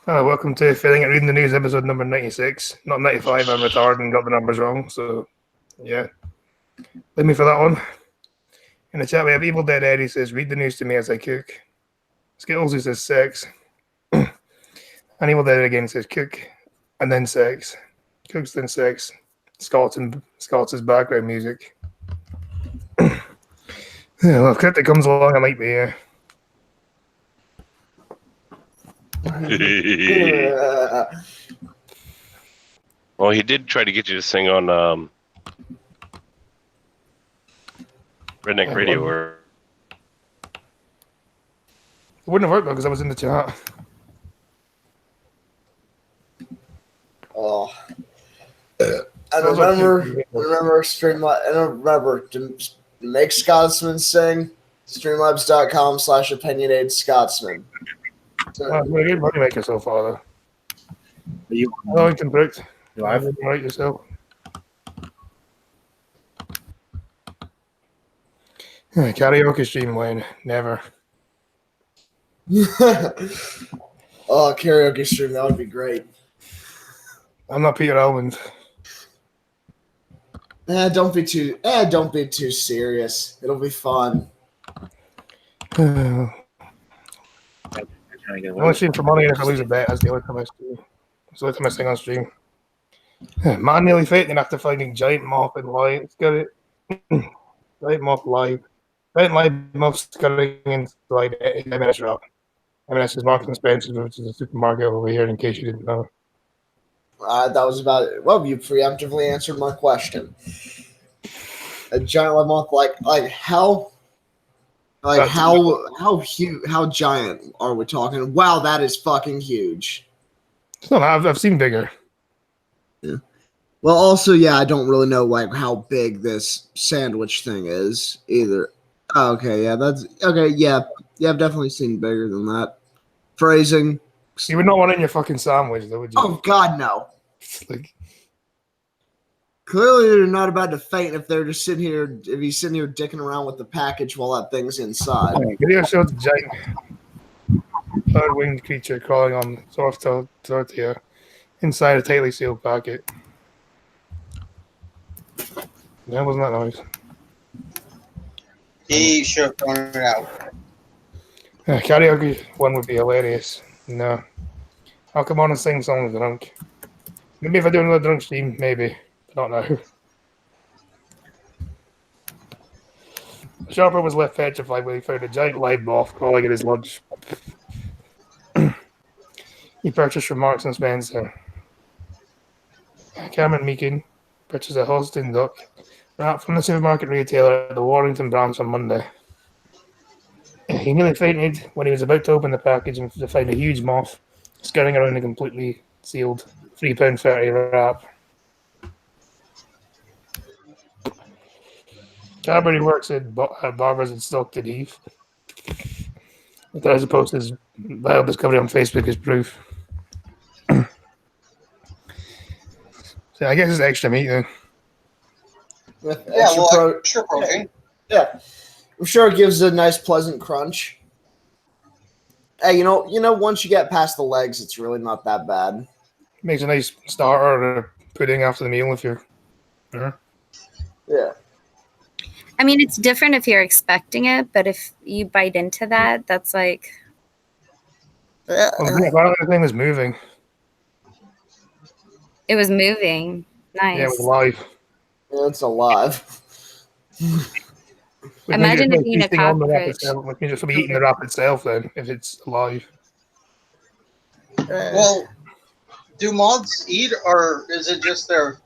Hello, welcome to Failing at Reading the News, episode number 96. Not 95, I'm retarded and got the numbers wrong, so yeah. Leave me for that one. In the chat, we have Evil Dead Eddie says, read the news to me as I cook. Skittles who says sex. And Evil Dead again says cook and then sex. Cooks then sex. Scott's background music. Yeah, well, if Cryptic comes along, I might be here. Well, he did try to get you to sing on Redneck Radio. Or it wouldn't have worked though because I was in the chat. Oh, I remember Streamlabs. I don't remember to make Scotsman sing. Streamlabs.com/opinionated Scotsman. Well, good moneymaker so far though. You Hello, you can predict. live? Right yourself. Karaoke stream, Wayne. Never. Oh, karaoke stream, that would be great. I'm not Peter Almond. Don't be too serious. It'll be fun. I only stream for money, and if I lose a bet, that's the only time I stream. It's the only time I sing on stream. Man nearly fainting after finding giant moth in live. Let's get it. Giant moth live. Giant live moth scurrying inside M&S shop. M&S is Marks and Spencer's, which is a supermarket over here, in case you didn't know. That was about it. Well, you preemptively answered my question. A giant live moth, like how huge? How giant are we talking? Wow, that is fucking huge. It's not, I've seen bigger. Yeah. Well, also, yeah, I don't really know like how big this sandwich thing is either. Oh, okay, yeah, that's okay. Yeah, I've definitely seen bigger than that. Phrasing. You would not want it in your fucking sandwich, though, would you? Oh God, no. Like, clearly, they're not about to faint if they're just sitting here. If he's sitting here dicking around with the package while that thing's inside. video shows a giant bird-winged creature crawling on soft tortilla inside a tightly sealed packet. That wasn't that noise. He should have thrown it out. Karaoke one would be hilarious. No. I'll come on and sing songs drunk. Maybe if I do another drunk stream, maybe. But not now. The shopper was left petrified when he found a giant live moth crawling at his lunch. He purchased from Marks and Spencer. Cameron Meakin purchased a Holstein duck wrapped from the supermarket retailer at the Warrington branch on Monday. He nearly fainted when he was about to open the package and to find a huge moth scurrying around a completely sealed £3.30 wrap. Cadbury works at Barbers in Stockton Heath. As opposed to his wild discovery on Facebook as proof. So I guess it's extra meat then. Extra protein. Yeah. I'm sure it gives it a nice, pleasant crunch. Hey, you know, once you get past the legs, it's really not that bad. Makes a nice starter or pudding after the meal if you're. Yeah. I mean, it's different if you're expecting it, but if you bite into that, that's like. Well, the thing was moving. It was moving. Nice. Yeah, it was live. Yeah, it's alive. Imagine it being a cockroach. We can just be eating the wrap itself then, if it's alive. Well, do moths eat, or is it just their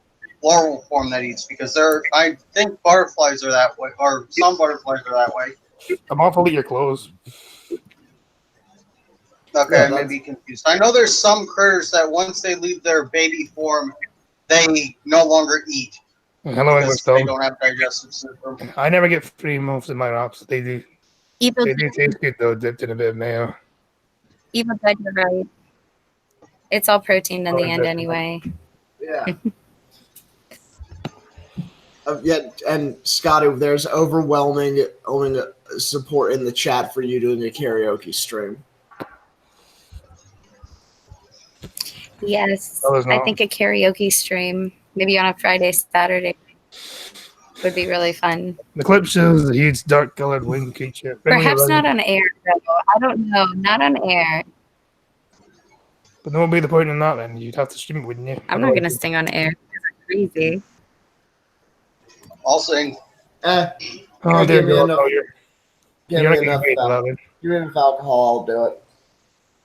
larval form that eats? Because I think butterflies are that way, or some butterflies are that way. I'm awful eat your clothes. Okay, Yeah, I may be confused. I know there's some critters that once they leave their baby form, they no longer eat. Hello, Because they don't have digestive system. I never get free moves in my wraps. They do. Evil, They do taste good though, dipped in a bit of mayo. Evil Dead, you're right. It's all protein in the end Exactly. anyway. Yeah. Yeah, and Scotty, there's overwhelming support in the chat for you doing a karaoke stream. Yes, No, there's I not. think a karaoke stream, maybe on a Friday, Saturday, would be really fun. The clip shows the huge dark-colored winged creature. Perhaps not on air, though. I don't know. Not on air. But there won't be the point in that then. You'd have to stream it, wouldn't you? I'm not going to sing on air. That's crazy. I'll sing. Eh, Oh, dear Give me God. enough- No, you're give not me getting enough paid for that then. give me enough alcohol, I'll do it.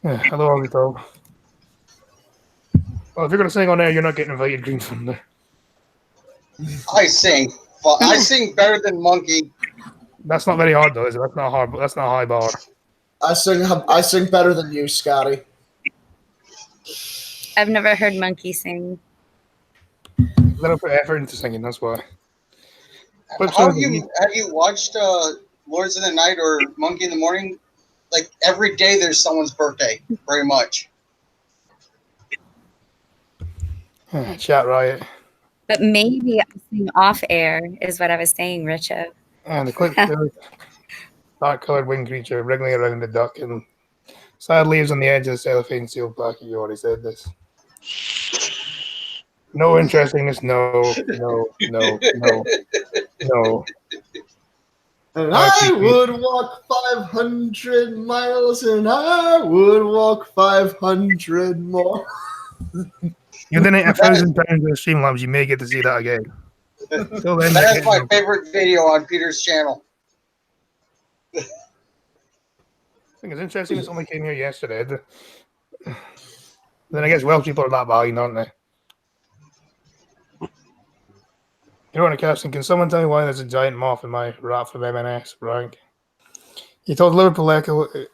Yeah, hello, Aussie Dog. Well, if you're going to sing on air, you're not getting invited, Green Thunder. I sing. But I sing better than Monkey. That's not very hard, though, is it? That's not hard. That's not a high bar. I sing better than you, Scotty. I've never heard Monkey sing. Let him put effort into singing, that's why. Clip How shows have you watched Lords of the Night or Monkey in the Morning? Like every day there's someone's birthday, pretty much. Chat Riot. But maybe I sing off air is what I was saying, Richo. And the clip shows dark-colored winged creature wriggling around the duck and sad leaves on the edge of the cellophane sealed packet. You already said this. No interestingness. No. And I I think would walk 500 miles, and I would walk 500 more. You donate £1,000 to the Streamlabs, you may get to see that again. Till then, That's my favorite video on Peter's channel. I think it's interesting. This only came here yesterday. Then I guess Welsh people are that behind, aren't they? You know what, Captain? Can someone tell me why there's a giant moth in my rap from M&S rank? He told Liverpool Echo it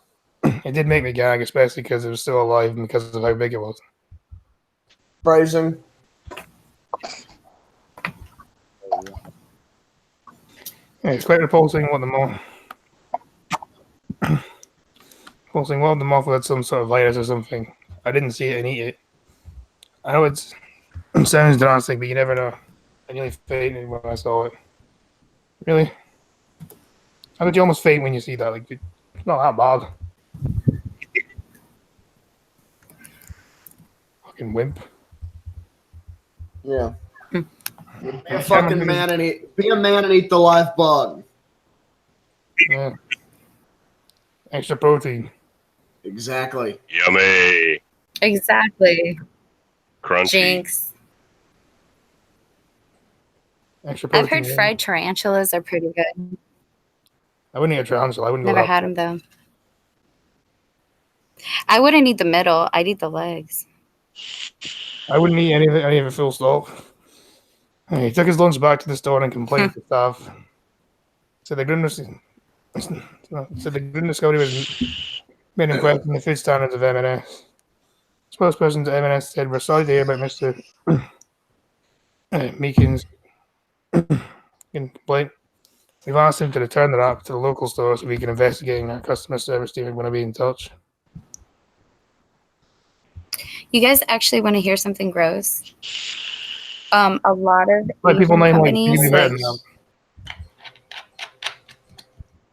did make me gag, especially because it was still alive and because of how big it was. Phrasing. Yeah, it's quite repulsing what the moth. Repulsing what the moth had some sort of virus or something. I didn't see it and eat it. I know it sounds drastic, but you never know. I nearly fainted when I saw it. Really? How did you almost faint when you see that? Like, it's not that bad. Fucking wimp. Yeah. Be a fucking man and eat. Be a man and eat the live bug. Yeah. Extra protein. Exactly. Yummy. Exactly. Crunchy. Jinx. Extra protein. I've heard yeah. fried tarantulas are pretty good. I wouldn't eat a tarantula. I wouldn't go Never that had them though. I wouldn't eat the middle. I'd eat the legs. I wouldn't eat any of it full stop. He took his lunch back to the store and complained to staff. So the grim discovery was made in question the food standards of M&S. Spokesperson to M&S said, "We're sorry to hear about Mr. Meekins' complaint. We've asked him to return the app to the local store so we can investigate our customer service team. We're going to be in touch." You guys actually want to hear something gross? A lot of Let people Asian name like companies, you better like than them.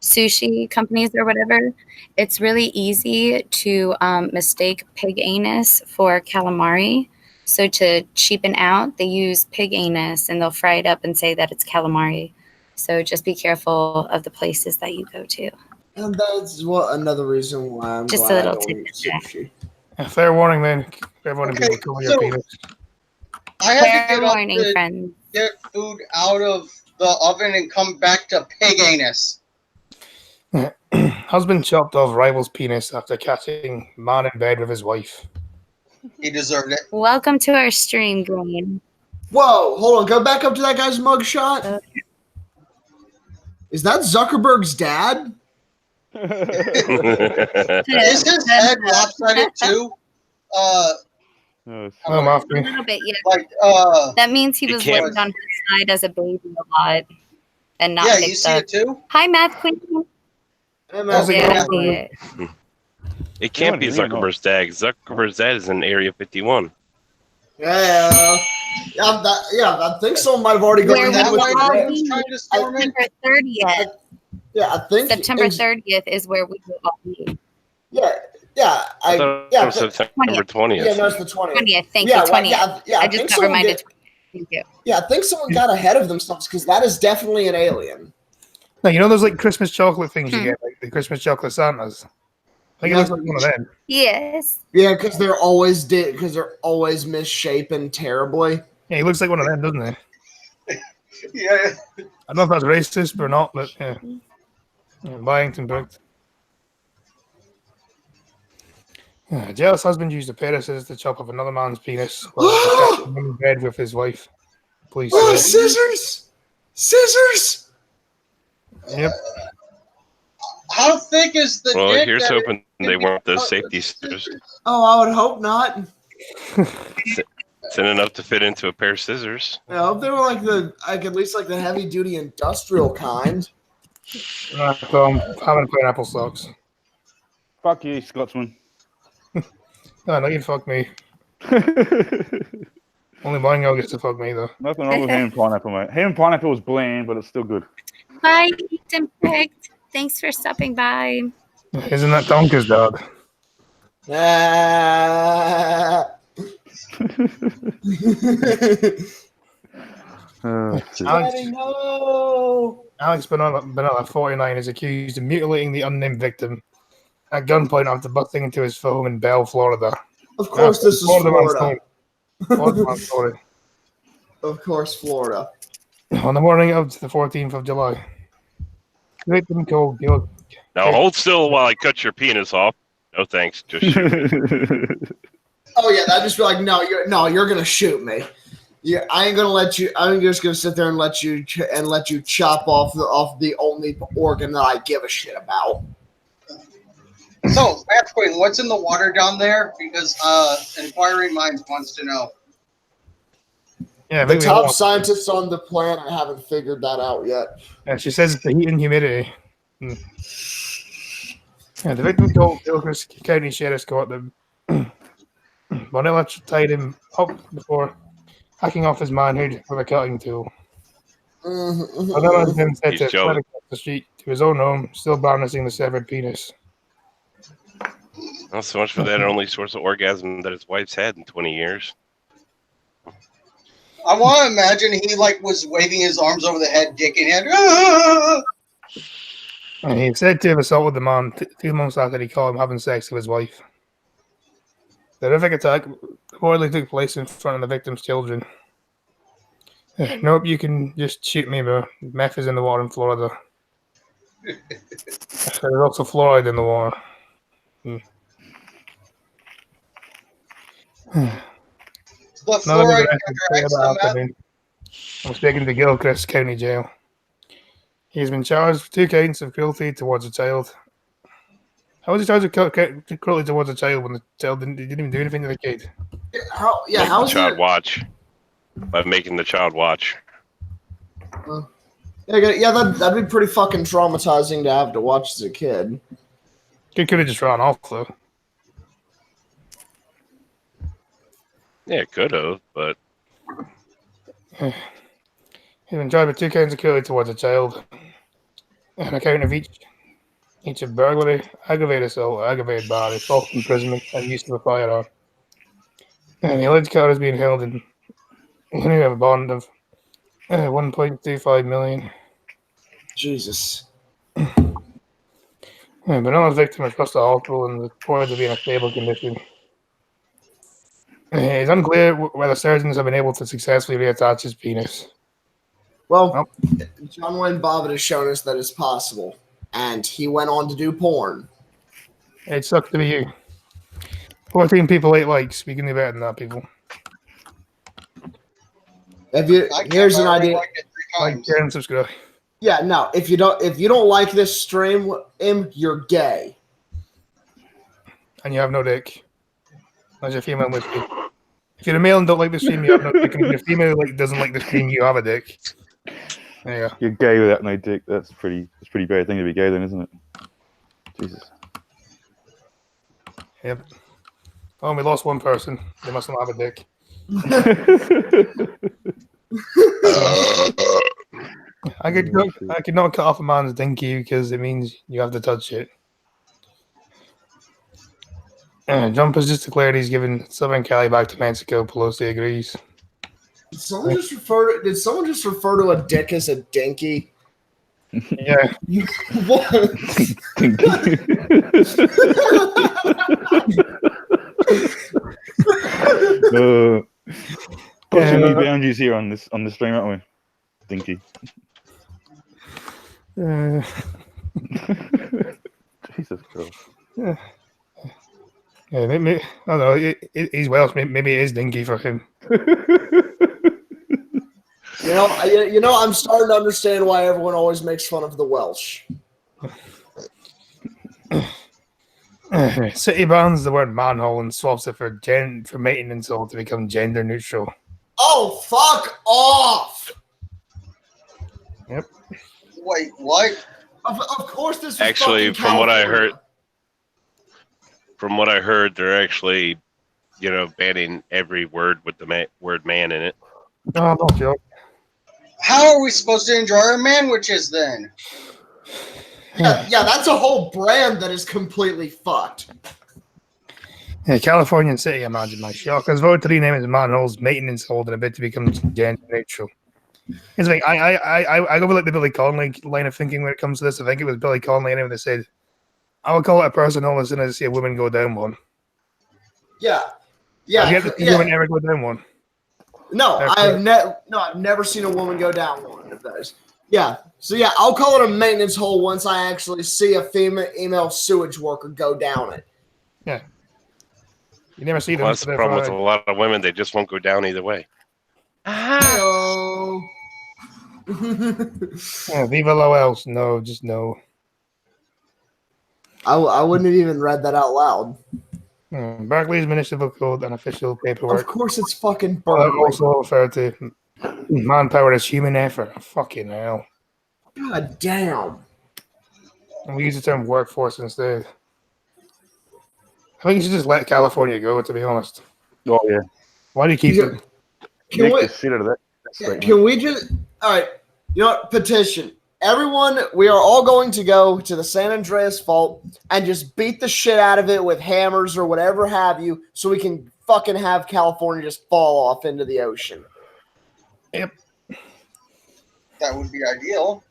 sushi companies or whatever, it's really easy to mistake pig anus for calamari. So to cheapen out, they use pig anus and they'll fry it up and say that it's calamari. So just be careful of the places that you go to. And that's another reason why I'm Just a glad I little don't eat tidbit there. sushi. Yeah, fair warning, then. Fair warning, Okay, people cover your so- penis. I had to Fair get up warning, to friends. get food out of the oven and come back to pig anus. Husband chopped off rival's penis after catching man in bed with his wife. He deserved it. Welcome to our stream, Green. Whoa, hold on. Go back up to that guy's mugshot. Is that Zuckerberg's dad? Is his head lopsided too? Oh, I'm after A me. little bit, yeah. Like That means he It was can't- left on his side as a baby a lot and not yeah, you picked see up. it too? Hi, Math Queen. How's it Yeah, I going? see it. It can't be Zuckerberg's dad. Zuckerberg's dad is in Area 51. Yeah. I think someone might have already Where gone Is ahead that with why all it. everyone's trying to storm it? September 30th. Yeah, I think September 30th is where we will all be. Yeah, Yeah, I thought yeah, it was September 20th. yeah, no, it's the 20th. 20th. Thank Yeah, you. well, 20th. yeah, I just never minded. Thank you. Yeah, I think someone got ahead of themselves because that is definitely an alien. No, you know those like Christmas chocolate things you Hmm. get, like the Christmas chocolate Santas. I think Yeah. it looks like one of them. Yes. Yeah, because they're always misshapen terribly. Yeah, he looks like one of them, doesn't he? Yeah. I don't know if that's racist or not, but yeah. Byington booked. A jealous husband used a pair of scissors to chop off another man's penis while in bed with his wife. Police Oh, said. scissors! Scissors! Yep. How thick is the Well, dick? here's that hoping it they can be weren't the cut safety with scissors. Oh, I would hope not. Thin enough to fit into a pair of scissors. I hope they were at least like the heavy duty industrial kind. I'm having pineapple socks. Fuck you, Scotsman. No, no, you fuck me. Only mine girl gets to fuck me though. Nothing wrong with ham and pineapple, mate. Ham and pineapple was bland, but it's still good. Bye, Ethan Picked. Thanks for stopping by. Isn't that Tonka's dog? Ah. Alex, No. Alex Benella, 49, is accused of mutilating the unnamed victim at gunpoint after busting into his home in Bell, Florida. Of course, this is Florida. Florida, Florida. Of course, Florida. On the morning of the 14th of July, the victim called Gil. Now hold still while I cut your penis off. No thanks. Just shoot. Oh yeah, that'd just be like, you're gonna shoot me. Yeah, I ain't gonna let you. I'm just gonna sit there and let you chop off the only organ that I give a shit about. So, Matt Quinn, what's in the water down there? Because Inquiring Minds wants to know. Yeah, The maybe top scientists on the planet haven't figured that out yet. Yeah, she says it's the heat and humidity. Yeah, the victim told Gilchrist County Sheriff's Court that Bonilla tied him up before hacking off his manhood with a cutting tool. Bonilla then said He's to jealous. fled across the street to his own home, still balancing the severed penis. Not so much for that only source of orgasm that his wife's had in 20 years. I want to imagine he was waving his arms over the head, dick in hand. Ah! And he said to have assaulted the man 2 months after he caught him having sex with his wife. The horrific attack reportedly took place in front of the victim's children. Nope, you can just shoot me, bro. Meth is in the water in Florida. There's also fluoride in the water. The None of fluoride the counteracts the meth. I was taken to Gilchrist County Jail. He has been charged with 2 counts of cruelty towards a child. How was he charged with cruelty towards a child when the child didn't even do anything to the kid? How Make the is child it? watch. By making the child watch. Yeah, that'd be pretty fucking traumatizing to have to watch as a kid. Kid could have just run off though. Yeah, it could have, but He's been charged with 2 counts of cruelty towards a child. And a count of each of burglary, aggravated assault, aggravated battery, false imprisonment, and use of a firearm. And the alleged car is being held in a bond of 1.25 million. Jesus. Benona's victim was rushed to hospital and reported to be in a stable condition. It's unclear whether surgeons have been able to successfully reattach his penis. Well, John Wayne Bobbitt has shown us that it's possible, and he went on to do porn. It sucks to be you. 14 people, 8 likes. We can do better than that, people. Here's an idea. Like it 3 Like, times. share, and subscribe. Yeah, no. If you don't like this stream, you're gay. And you have no dick. As a female with you. If you're a male and don't like the stream, you have no dick. And if you're a female who doesn't like the stream, you have a dick. There you go. You're gay without no dick. That's pretty bad thing to be gay then, isn't it? Jesus. Yep. Oh, we lost one person. They must not have a dick. I could not cut off a man's dinky because it means you have to touch it. Trump has just declared he's giving Southern Cali back to Mexico. Pelosi agrees. Did someone just refer to a dick as a dinky? Yeah. What? Pushing new boundaries here on this stream, aren't we? Dinky. Jesus Christ. Yeah, maybe, I don't know. He's Welsh. Maybe it is dinky for him. You know, I'm starting to understand why everyone always makes fun of the Welsh. City bans the word manhole and swaps it for maintenance hole to become gender neutral. Oh, fuck off! Yep. Wait, what? Of course, this is Actually, fucking from what I California. heard, they're actually, banning every word with the word man in it. Oh, no joke. How are we supposed to enjoy our manwiches then? Yeah, that's a whole brand that is completely fucked. Yeah, Californian City, imagine my shock. Has voted to rename its manholes maintenance hole in a bid to become gender neutral. It's like I go with like the Billy Connolly line of thinking when it comes to this. I think it was Billy Connolly anyway that said, "I would call it a person hole as soon as I see a woman go down one." Yeah. Have you ever seen a woman ever go down one? No, I've never seen a woman go down one of those. Yeah. So yeah, I'll call it a maintenance hole once I actually see a female sewage worker go down it. Yeah. You never see them. Well, that's the problem with a lot of women; they just won't go down either way. Hello. Yeah, Viva Loels. No, just no. I wouldn't have even read that out loud. Berkeley's municipal code and official paperwork. Of course, it's fucking Berkeley. Berkeley. Also referred to manpower as human effort. Fucking hell. God damn. And we use the term workforce instead. I think you should just let California go, to be honest. Oh yeah. Why do you keep it? Can we? The shit out of that. Can we just? All right. You know what? Petition. Everyone, we are all going to go to the San Andreas Fault and just beat the shit out of it with hammers or whatever have you, so we can fucking have California just fall off into the ocean. Yep. That would be ideal.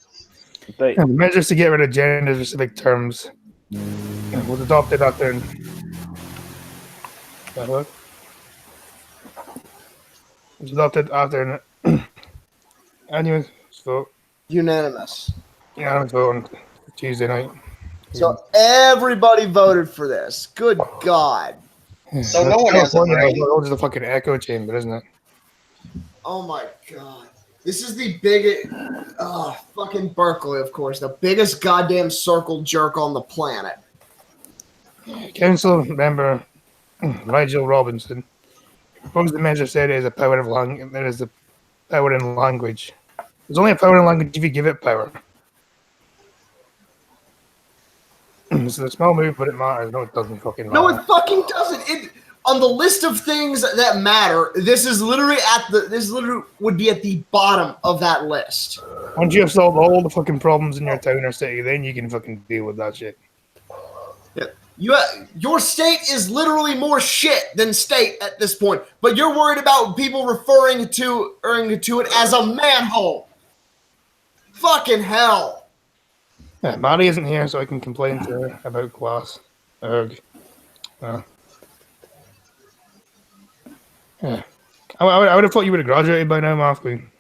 Measures to get rid of gender-specific terms was adopted after. It was adopted after an annual vote. Unanimous. Yeah, vote on Tuesday night. So everybody voted for this. Good God. So no one has a brain. It's a fucking echo chamber, isn't it? Oh my God. This is the biggest, fucking Berkeley, of course, the biggest goddamn circle jerk on the planet. Council member Rigel Robinson proposed the measure said it is a power of language. There is a power in language. There's only a power in language if you give it power. It's a small move, but it matters. No, it doesn't fucking matter. No, it fucking doesn't. It on the list of things that matter. This literally would be at the bottom of that list. Once you have solved all the fucking problems in your town or city, then you can fucking deal with that shit. Your state is literally more shit than state at this point, but you're worried about people referring to it as a manhole. Fucking hell. Yeah, Maddie isn't here, so I can complain to her about class. Ugh. Yeah. I would have thought you would have graduated by now, Mark Queen.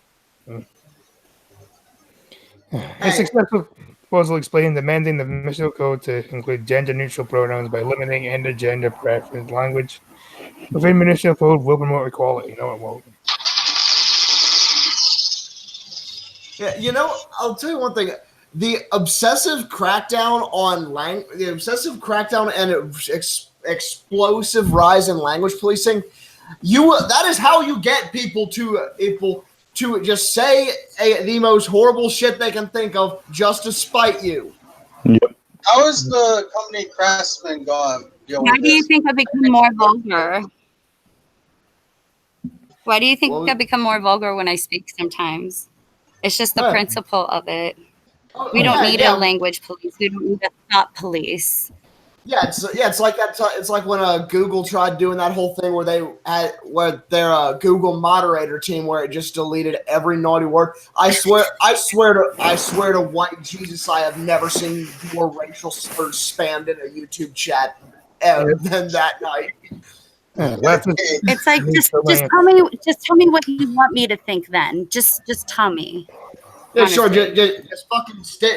A successful proposal explained amending the municipal code to include gender-neutral pronouns by eliminating intergender preference language within municipal code will promote equality. No, it won't. Yeah, you know, I'll tell you one thing. The obsessive crackdown and explosive rise in language policing, that is how you get people to just say the most horrible shit they can think of just to spite you. Yep. How is the company Craftsman going? Why do you think I become more vulgar? Why do you think I become more vulgar when I speak sometimes? It's just the principle of it. We don't need a language police. We don't need a thought police. It's like that. It's like when Google tried doing that whole thing where their Google moderator team where it just deleted every naughty word. I swear to white Jesus, I have never seen more racial slurs spammed in a YouTube chat than that night. It's like just tell me what you want me to think. Then just tell me. Yeah, sure. Honestly.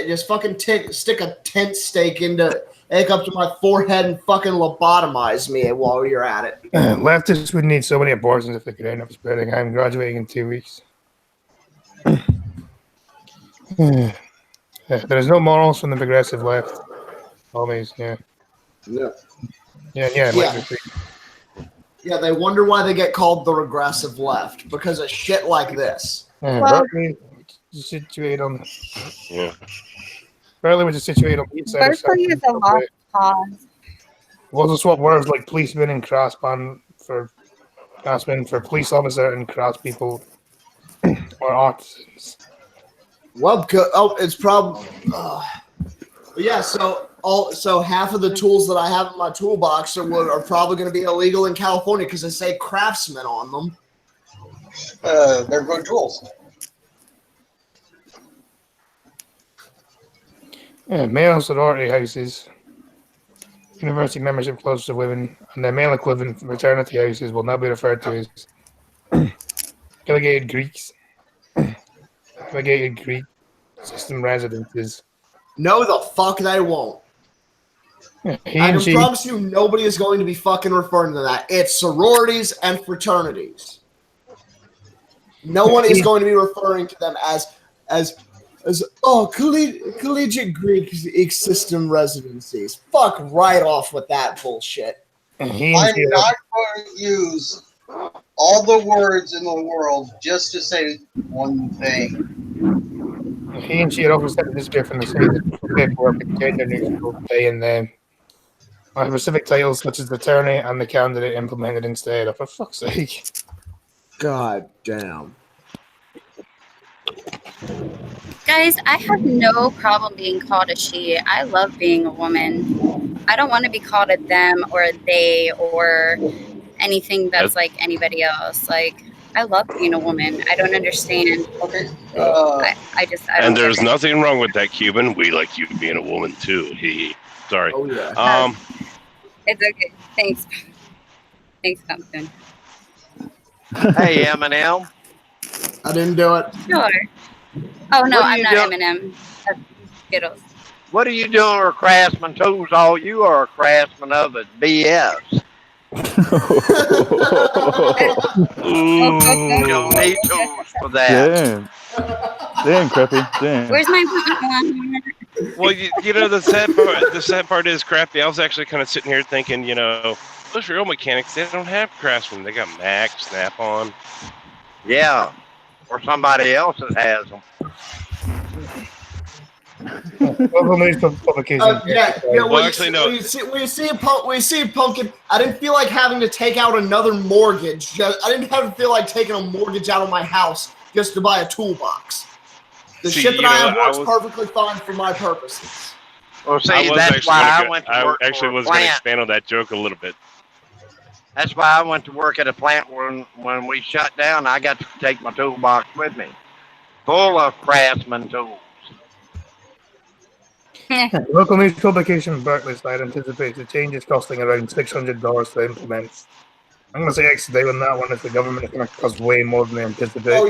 Just fucking stick a tent stake up to my forehead and fucking lobotomize me while you're at it. Leftists would need so many abortions if they could end up spreading. I'm graduating in 2 weeks. There's no morals from the progressive left. Always, yeah. Yeah, they wonder why they get called the regressive left because of shit like this. Berkeley was situated on. Yeah. Berkeley was situated on the east side. Berkeley is a lost cause. We'll also swap words like policeman and crossman for police officer and cross people or artisans. Well, it's probably. Yeah, so half of the tools that I have in my toolbox are probably going to be illegal in California because they say craftsman on them. They're good tools. Yeah, male sorority houses, university membership clubs for women, and their male equivalent fraternity houses will now be referred to as delegated Greeks, delegated Greek system residences. No, the fuck they won't. Yeah, I can promise you nobody is going to be fucking referring to that. It's sororities and fraternities. No one is going to be referring to them as collegiate Greek system residencies. Fuck right off with that bullshit. I'm not going to use all the words in the world just to say one thing. He and she had also sent this from the city that paperwork and gender neutral day and then on specific titles such as the attorney and the candidate implemented instead. Oh, for fuck's sake. God damn. Guys, I have no problem being called a she. I love being a woman. I don't want to be called a them or a they or anything that's like anybody else. Like, I love being a woman. I don't understand. Okay. I And there's nothing wrong with that, Cuban. We like you being a woman too. Sorry. Oh yeah. It's okay. Thanks. Thanks, Pumpkin. Hey, Eminem. I didn't do it. Sure. Oh no, What are I'm you not doing? Eminem. That's Skittles. What are you doing with Craftsman tools? All you are a craftsman of it. BS. You don't need tools for that. Damn, Crappy. Damn. Where's my Well, you know the sad part is, Crappy. I was actually kind of sitting here thinking, those real mechanics, they don't have Craftsman. They got Mac, Snap-on. Yeah. Or somebody else that has them. Local news publication. Well, actually, no. We see Pumpkin. I didn't feel like having to take out another mortgage. I didn't have to feel like taking a mortgage out of my house just to buy a toolbox. The shit that I have works perfectly fine for my purposes. Well, see, that's why I went to work I actually was going to expand on that joke a little bit. That's why I went to work at a plant when we shut down. I got to take my toolbox with me, full of Craftsman tools. Local news publication Berkeley side anticipates the changes costing around $600 to implement. I'm going to say X-Day on that one if the government is going to cost way more than they anticipate. Oh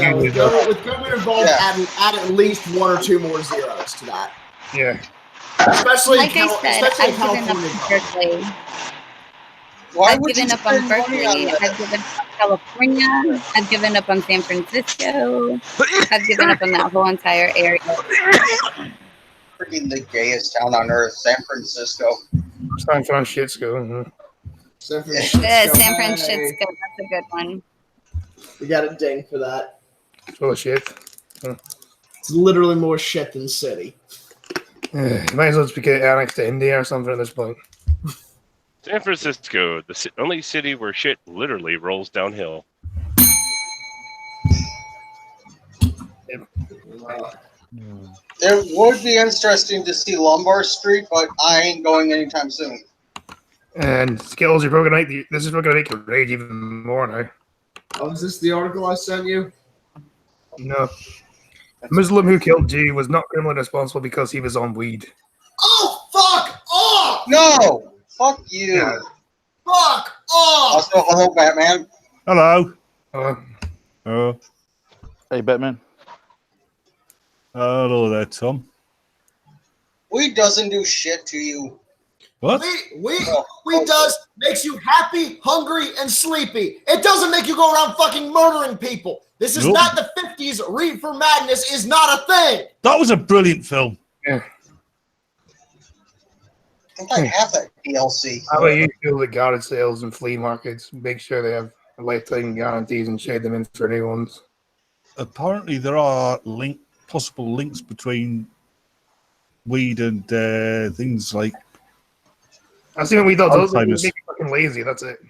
yeah. With government involved, add at least one or two more zeros to that. Yeah. Especially like I said, especially I've given up on Berkeley. I've given up on Berkeley. I've given up on California. I've given up on San Francisco. I've given up on that whole entire area. Freaking the gayest town on earth, San Francisco. San Francisco. Mm-hmm. San Francisco. San Francisco. That's a good one. We got a ding for that. Full of shit. It's literally more shit than city. Might as well just be annexed to India or something at this point. San Francisco, the only city where shit literally rolls downhill. It would be interesting to see Lombard Street, but I ain't going anytime soon. And Skittles, you're probably gonna this is probably gonna make you rage even more now. Oh, is this the article I sent you? No. A Muslim who killed G was not criminally responsible because he was on weed. Oh, fuck off! No! Fuck you. Yeah. Fuck off! Also, hello, Batman. Hello. Uh, Hey, Batman. Hello there, Tom. Weed doesn't do shit to you. What? Weed does makes you happy, hungry, and sleepy. It doesn't make you go around fucking murdering people. This is Nope. not the 50s. Reefer Madness is not a thing. That was a brilliant film. yeah. I think I have that DLC. How about you feel the garage sales and flea markets? Make sure they have lifetime guarantees and shade them in for new ones. Apparently, there are possible links between weed and things like. I see what we thought. Those make Alzheimer's. you fucking lazy. That's it.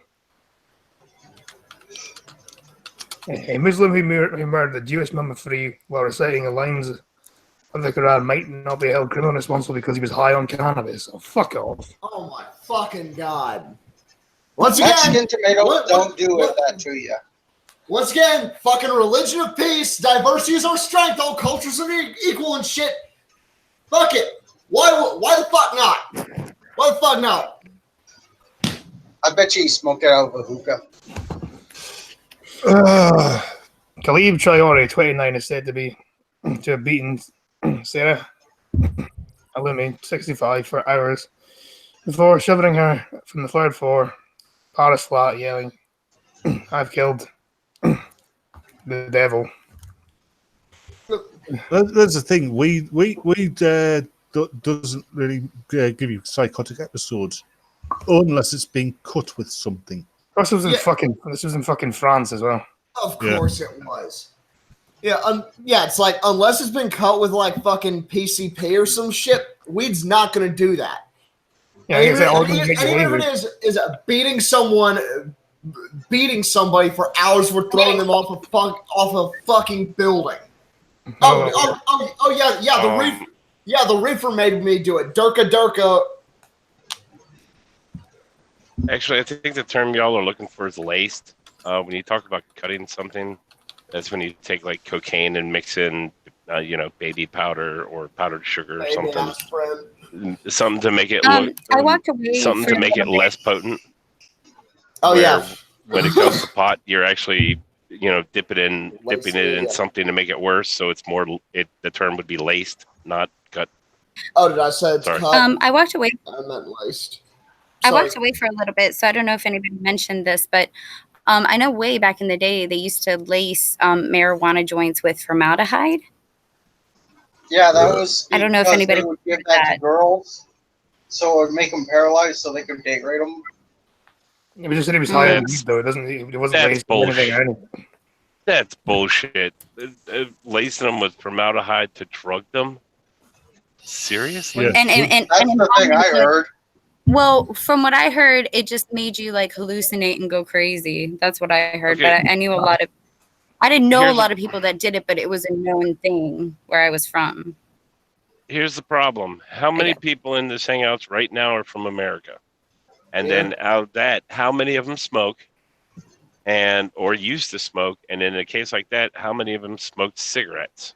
A Muslim who murdered a Jewish mum of three while reciting the lines of the Quran might not be held criminally responsible because he was high on cannabis. Oh, fuck off. Oh my fucking god. Once again, Mexican tomatoes don't do that to you. Once again, fucking religion of peace, diversity is our strength, all cultures are equal and shit. Fuck it. Why the fuck not? Why the fuck not? I bet you he smoked it out of a hookah. Khalib Traore, 29, is said to have beaten Sarah Alumi, 65, for hours before shoving her from the third floor, Paris flat, yelling, "I've killed the devil." That's the thing. Weed doesn't really give you psychotic episodes unless it's being cut with something. This was in Yeah. fucking France as well. Of course it was. Yeah, it's like, unless it's been cut with like fucking PCP or some shit, weed's not gonna do that. Yeah, And even even if it is beating somebody for hours for throwing them off a fucking building. The reefer made me do it. Durka. Actually, I think the term y'all are looking for is laced. When you talk about cutting something, that's when you take like cocaine and mix in, baby powder or powdered sugar or something to make it look. I walked away. Something for to a make it little bit. less potent. Oh where yeah. When it goes to pot, you're actually, dipping it in Yeah. something to make it worse. So it's more. The term would be laced, not cut. Oh, did I say it's Sorry. cut? I walked away. I meant laced. I Sorry. walked away for a little bit, so I don't know if anybody mentioned this, but I know way back in the day they used to lace marijuana joints with formaldehyde. Yeah, that was. I don't know if because anybody they would give did that to that. girls, so it would make them paralyzed, so they could date rape them. It was just that he was high on That's- weed, though. It wasn't that's laced with anything or anything. That's bullshit. Lacing them with formaldehyde to drug them. Seriously? Yeah. And That's the thing I heard. Well, from what I heard, it just made you like hallucinate and go crazy. That's what I heard. Okay. But I knew a lot of. I didn't know Here's a lot of people that did it, but it was a known thing where I was from. Here's the problem. How many Okay. people in this hangouts right now are from America? And then out of that, how many of them smoke or used to smoke? And in a case like that, how many of them smoked cigarettes?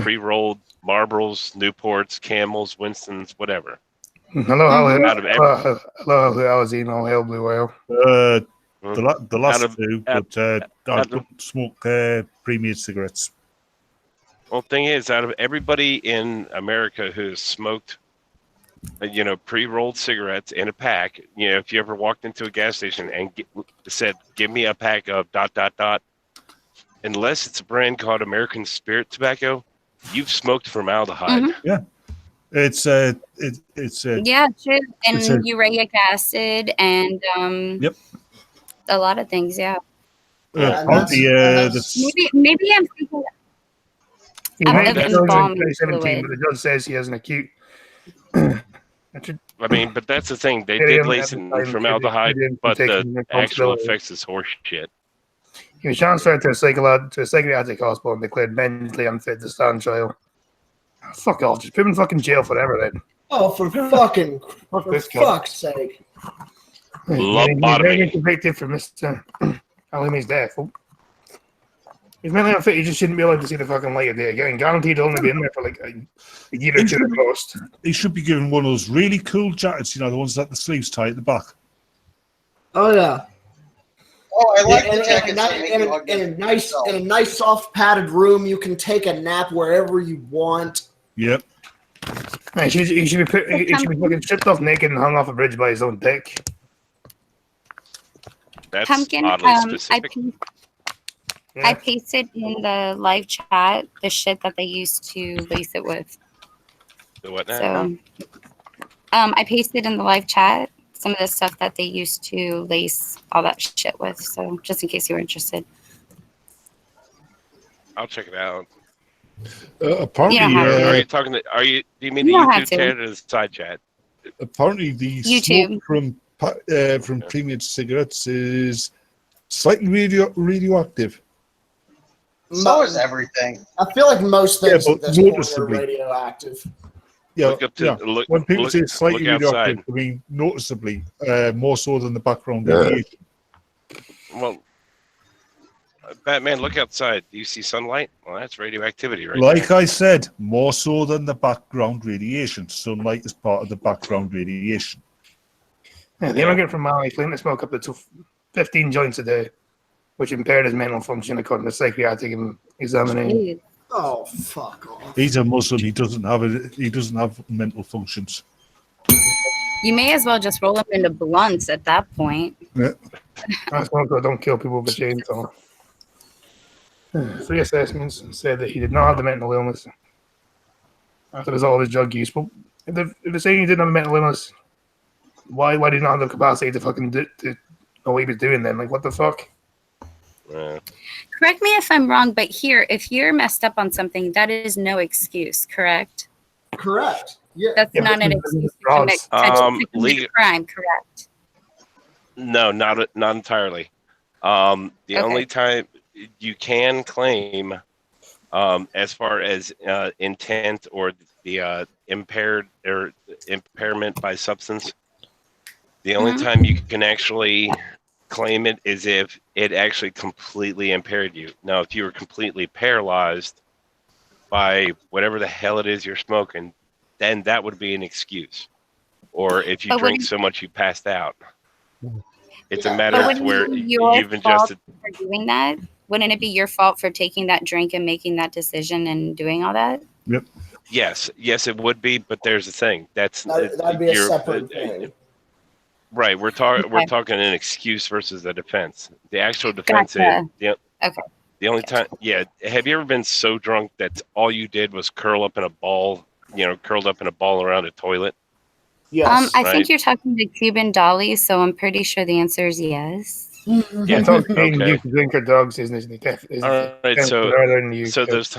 Pre-rolled Marlboros, Newports, Camels, Winstons, whatever. Hello, Out of every- hello, Alazine, all hail Blue Whale. The last Out of- two, out- but I out of- don't smoke premium cigarettes. Well, thing is, out of everybody in America who's smoked, pre-rolled cigarettes in a pack, if you ever walked into a gas station and said, "Give me a pack of ... unless it's a brand called American Spirit Tobacco, you've smoked formaldehyde. Mhm. It's Yeah, true. And It's a- uric acid and Yep. a lot of things. Yeah. Yeah, Maybe I'm thinking. He Of might the be still in embalming 2017, fluid. but the judge says he has an acute. I mean, but that's the thing. They Yeah, did yeah, lace at it the in time, formaldehyde, they didn't but take the any actual responsibility. effects is horse shit. He was transferred to a psychiatric hospital and declared mentally unfit to stand trial. Fuck off. Just put him in fucking jail forever then. Oh, for Fuck this guy. fuck's sake! He's Lobotomy. very convicted for Mr. Halimi's death. Oh. He's mentally unfit. He just shouldn't be allowed to see the fucking light of day again. Guaranteed to only be in there for like a year or two at most. He should be given one of those really cool jackets, you know, the ones that the sleeves tie at the back. Oh yeah. Oh, I like in, the jackets that make you hug in a nice yourself. in a nice soft padded room, you can take a nap wherever you want. Yep. He should be fucking stripped off naked and hung off a bridge by his own dick. That's Pumpkin, oddly specific. Yeah. I pasted in the live chat the shit that they used to lace it with. The what now? So, I pasted in the live chat some of the stuff that they used to lace all that shit with. So, just in case you were interested. I'll check it out. Apparently, You don't have Are you talking? Do you mean the You don't have YouTube to. chat or the side chat? apparently the YouTube. smoke from premium cigarettes is slightly radioactive. So is everything. I feel like most things Yeah, at but this point are noticeably. radioactive. Yeah, Look up to yeah. look. When people look, say slightly look outside. radioactive, I mean noticeably more so than the background Yeah. radiation. Well, Batman, look outside. Do you see sunlight? Well, that's radioactivity, right? Like I said, more so than the background radiation. Sunlight is part of the background radiation. Yeah, the immigrant from Mali claimed to smoke up to 15 joints a day, which impaired his mental function according to psychiatric examination. Jeez. Oh, fuck off. He's a Muslim. He doesn't have mental functions. You may as well just roll up into blunts at that point. I smoke that don't kill people with a chainsaw. 3 assessments said that he did not have the mental illness after the result of his drug use. But if they're saying he didn't have a mental illness, why did he not have the capacity to fucking to know what he was doing then? Like, what the fuck? Correct me if I'm wrong, but here, if you're messed up on something, that is no excuse, correct? Correct. Yeah. That's Yeah, not but an this excuse is to commit, drugs. to commit a crime, correct? No, not entirely. The Okay. only time you can claim, as far as intent or the impaired or impairment by substance, the only Mhm. time you can actually claim it is if it actually completely impaired you. Now, if you were completely paralyzed by whatever the hell it is you're smoking, then that would be an excuse. Or if you But drink wouldn't- so much you passed out. It's a Yeah. matter But of wouldn't where it be your you've fault adjusted. for doing that? Wouldn't it be your fault for taking that drink and making that decision and doing all that? Yes, it would be, but there's the thing. That'd That'd be a separate thing. Right, we're talking Okay. an excuse versus a defense. The actual defense Gotcha. is Okay. the only time. Yeah, have you ever been so drunk that all you did was curled up in a ball around a toilet? Yes. I Right. think you're talking to Cuban Dolly, so I'm pretty sure the answer is yes. Yeah, it's all being Okay. used to drink or drugs, isn't it? All right, so there's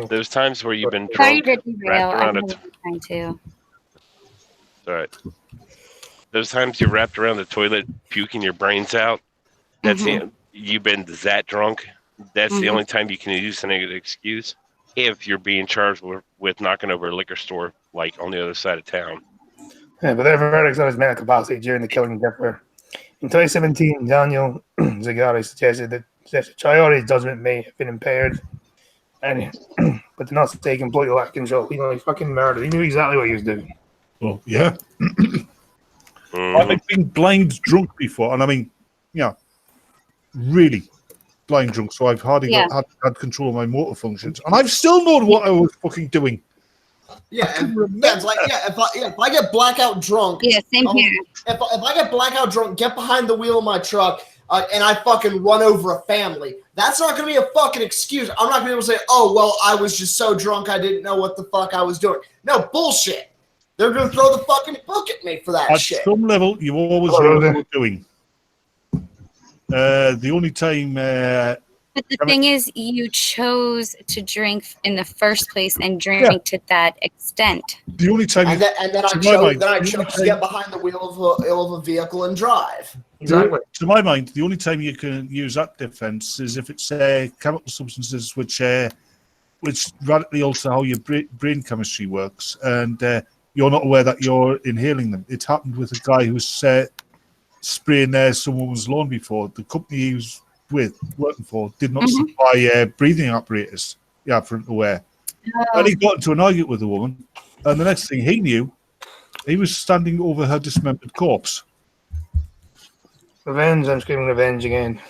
those times where you've been Sorry drunk, to derail. wrapped around I'm it. trying to. All right. Those times you wrapped around the toilet, puking your brains out. That's you've been that drunk. That's the Mhm. only time you can use an excuse if you're being charged with knocking over a liquor store, like on the other side of town. Yeah, but there are verdicts on his mental capacity during the killing of Dipper. In 2017, Daniel Zagari suggested that Chayori's judgment may have been impaired, and but did not take complete lack control. He fucking murdered. He knew exactly what he was doing. Well, yeah. Mhm. I've been blind drunk before, and I mean, yeah, really blind drunk. So I've hardly had control of my motor functions, and I've still known what I was fucking doing. Yeah, and that's like if I get blackout drunk, Yeah, same here. if I get blackout drunk, get behind the wheel of my truck, and I fucking run over a family, that's not gonna be a fucking excuse. I'm not gonna be able to say, oh well, I was just so drunk I didn't know what the fuck I was doing. No bullshit. They're gonna throw the fucking book at me for that At shit. some level, you always Oh, know what really? you're doing. The only time, But the thing is, you chose to drink in the first place and drink to that extent. the only time, And then I to my chose mind, then I the chose only to time- get behind the wheel of a vehicle and drive. Exactly. to my mind, the only time you can use that defense is if it's chemical substances which which radically alter how your brain chemistry works, and you're not aware that you're inhaling them. It happened with a guy who was spraying someone's lawn before. The company he was working for did not supply breathing apparatus. Yeah, for him to wear. And he got into an argument with a woman, and the next thing he knew, he was standing over her dismembered corpse. Revenge, I'm screaming revenge again.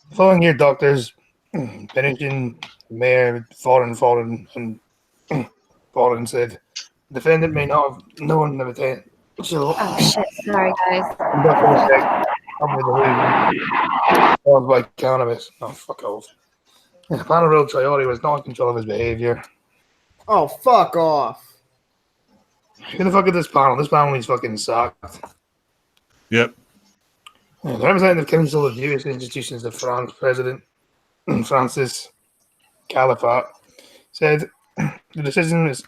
The following year, doctors, Pennington, Mayor, Foreign, said, defendant may not have known the potential. Oh shit! Sorry, guys. Caused by cannabis. Oh, fuck off. Panaril Triori was not in control of his behavior. Oh, fuck off. Who the fuck is this panel? This panel needs fucking sucked. Yep. The representative council of U.S. institutions of France, President Francis Califat, said the decision is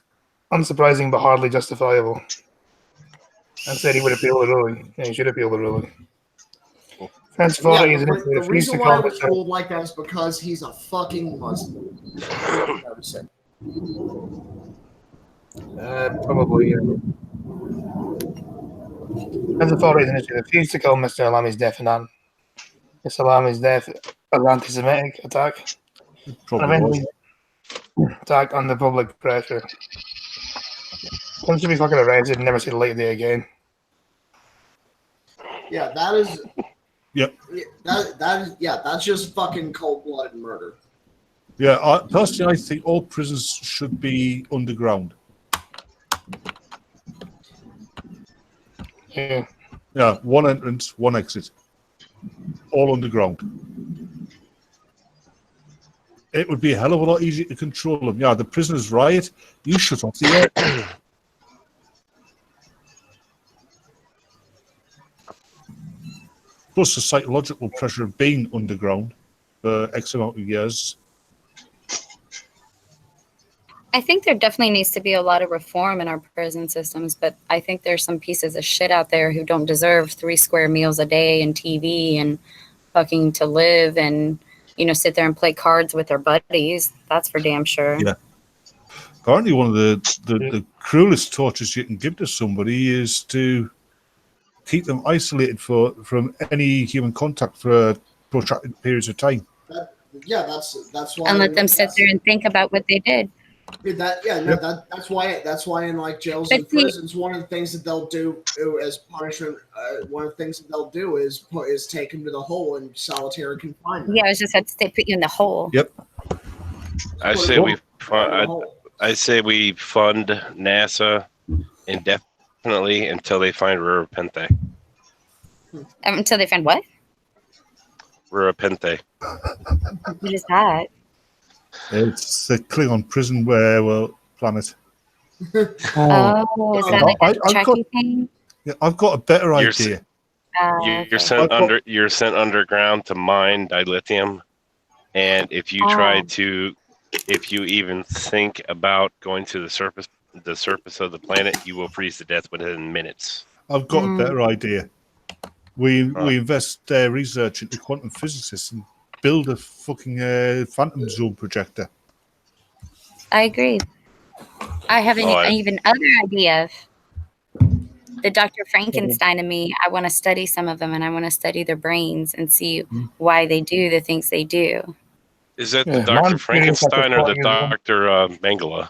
unsurprising but hardly justifiable, and said he would appeal the ruling. Yeah, he should appeal the ruling. French authorities the reason why it was ruled like that is because he's a fucking Muslim. Probably. French authorities initially refused to call Mr. Alami's death Mr. Alami's death an anti-Semitic attack. Probably attack under public pressure. Him should be fucking arrested and never see the light of day again. Yeah, that is. Yep. That's just fucking cold-blooded murder. Yeah, personally, I think all prisons should be underground. Yeah. Yeah, one entrance, one exit. All underground. It would be a hell of a lot easier to control them. Yeah, the prisoners riot, you shut off the air. Plus the psychological pressure of being underground for X amount of years. I think there definitely needs to be a lot of reform in our prison systems, but I think there's some pieces of shit out there who don't deserve 3 square meals a day and TV and fucking to live and, sit there and play cards with their buddies. That's for damn sure. Yeah. Apparently one of the cruelest tortures you can give to somebody is to keep them isolated from any human contact for protracted periods of time. That's why. And let them sit there and think about what they did. That's why in like jails and prisons, one of the things that they'll do as punishment, is take them to the hole in solitary confinement. Yeah, I was just about to say, put you in the hole. Yep. I say we fund NASA indefinitely until they find Rura Penthe. Until they find what? Rura Penthe. What is that? It's the Klingon prison planet. Oh, is that like a tracking thing? Yeah, I've got a better idea. You're sent underground to mine dilithium, and if you if you even think about going to the surface of the planet, you will freeze to death within minutes. I've got a better idea. We invest research into quantum physicists and build a fucking phantom zone projector. I agree. I have an even other idea. The Dr. Frankenstein in me, I want to study some of them, and I want to study their brains and see why they do the things they do. Is that the Dr. Frankenstein or the Dr. Mengele?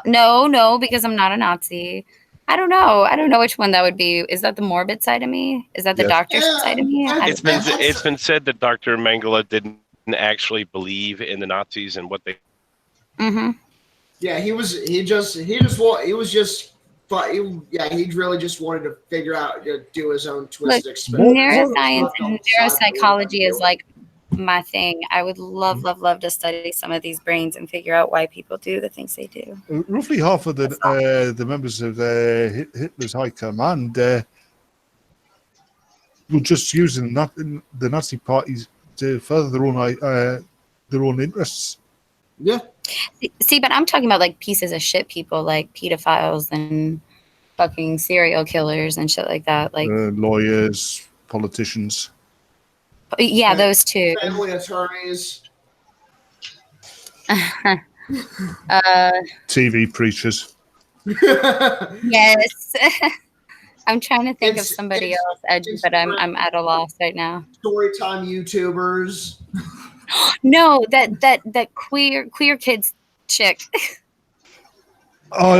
No, because I'm not a Nazi. I don't know. I don't know which one that would be. Is that the morbid side of me? Is that the doctor's side of me? It's been said that Dr. Mengele didn't actually believe in the Nazis and what they. Mm-hmm. Yeah, he really just wanted to figure out, do his own twisted experiment. Neuroscience and neuropsychology is like my thing. I would love to study some of these brains and figure out why people do the things they do. Roughly half of the members of Hitler's high command were just using the Nazi parties to further their own interests. Yeah. See, but I'm talking about like pieces of shit people, like pedophiles and fucking serial killers and shit like that, like lawyers, politicians. Yeah, those two. Family attorneys. TV preachers. Yes. I'm trying to think of It's- somebody it's- else edgy, it's but I'm great. I'm at a loss right now. Storytime YouTubers. No, that queer kids chick. I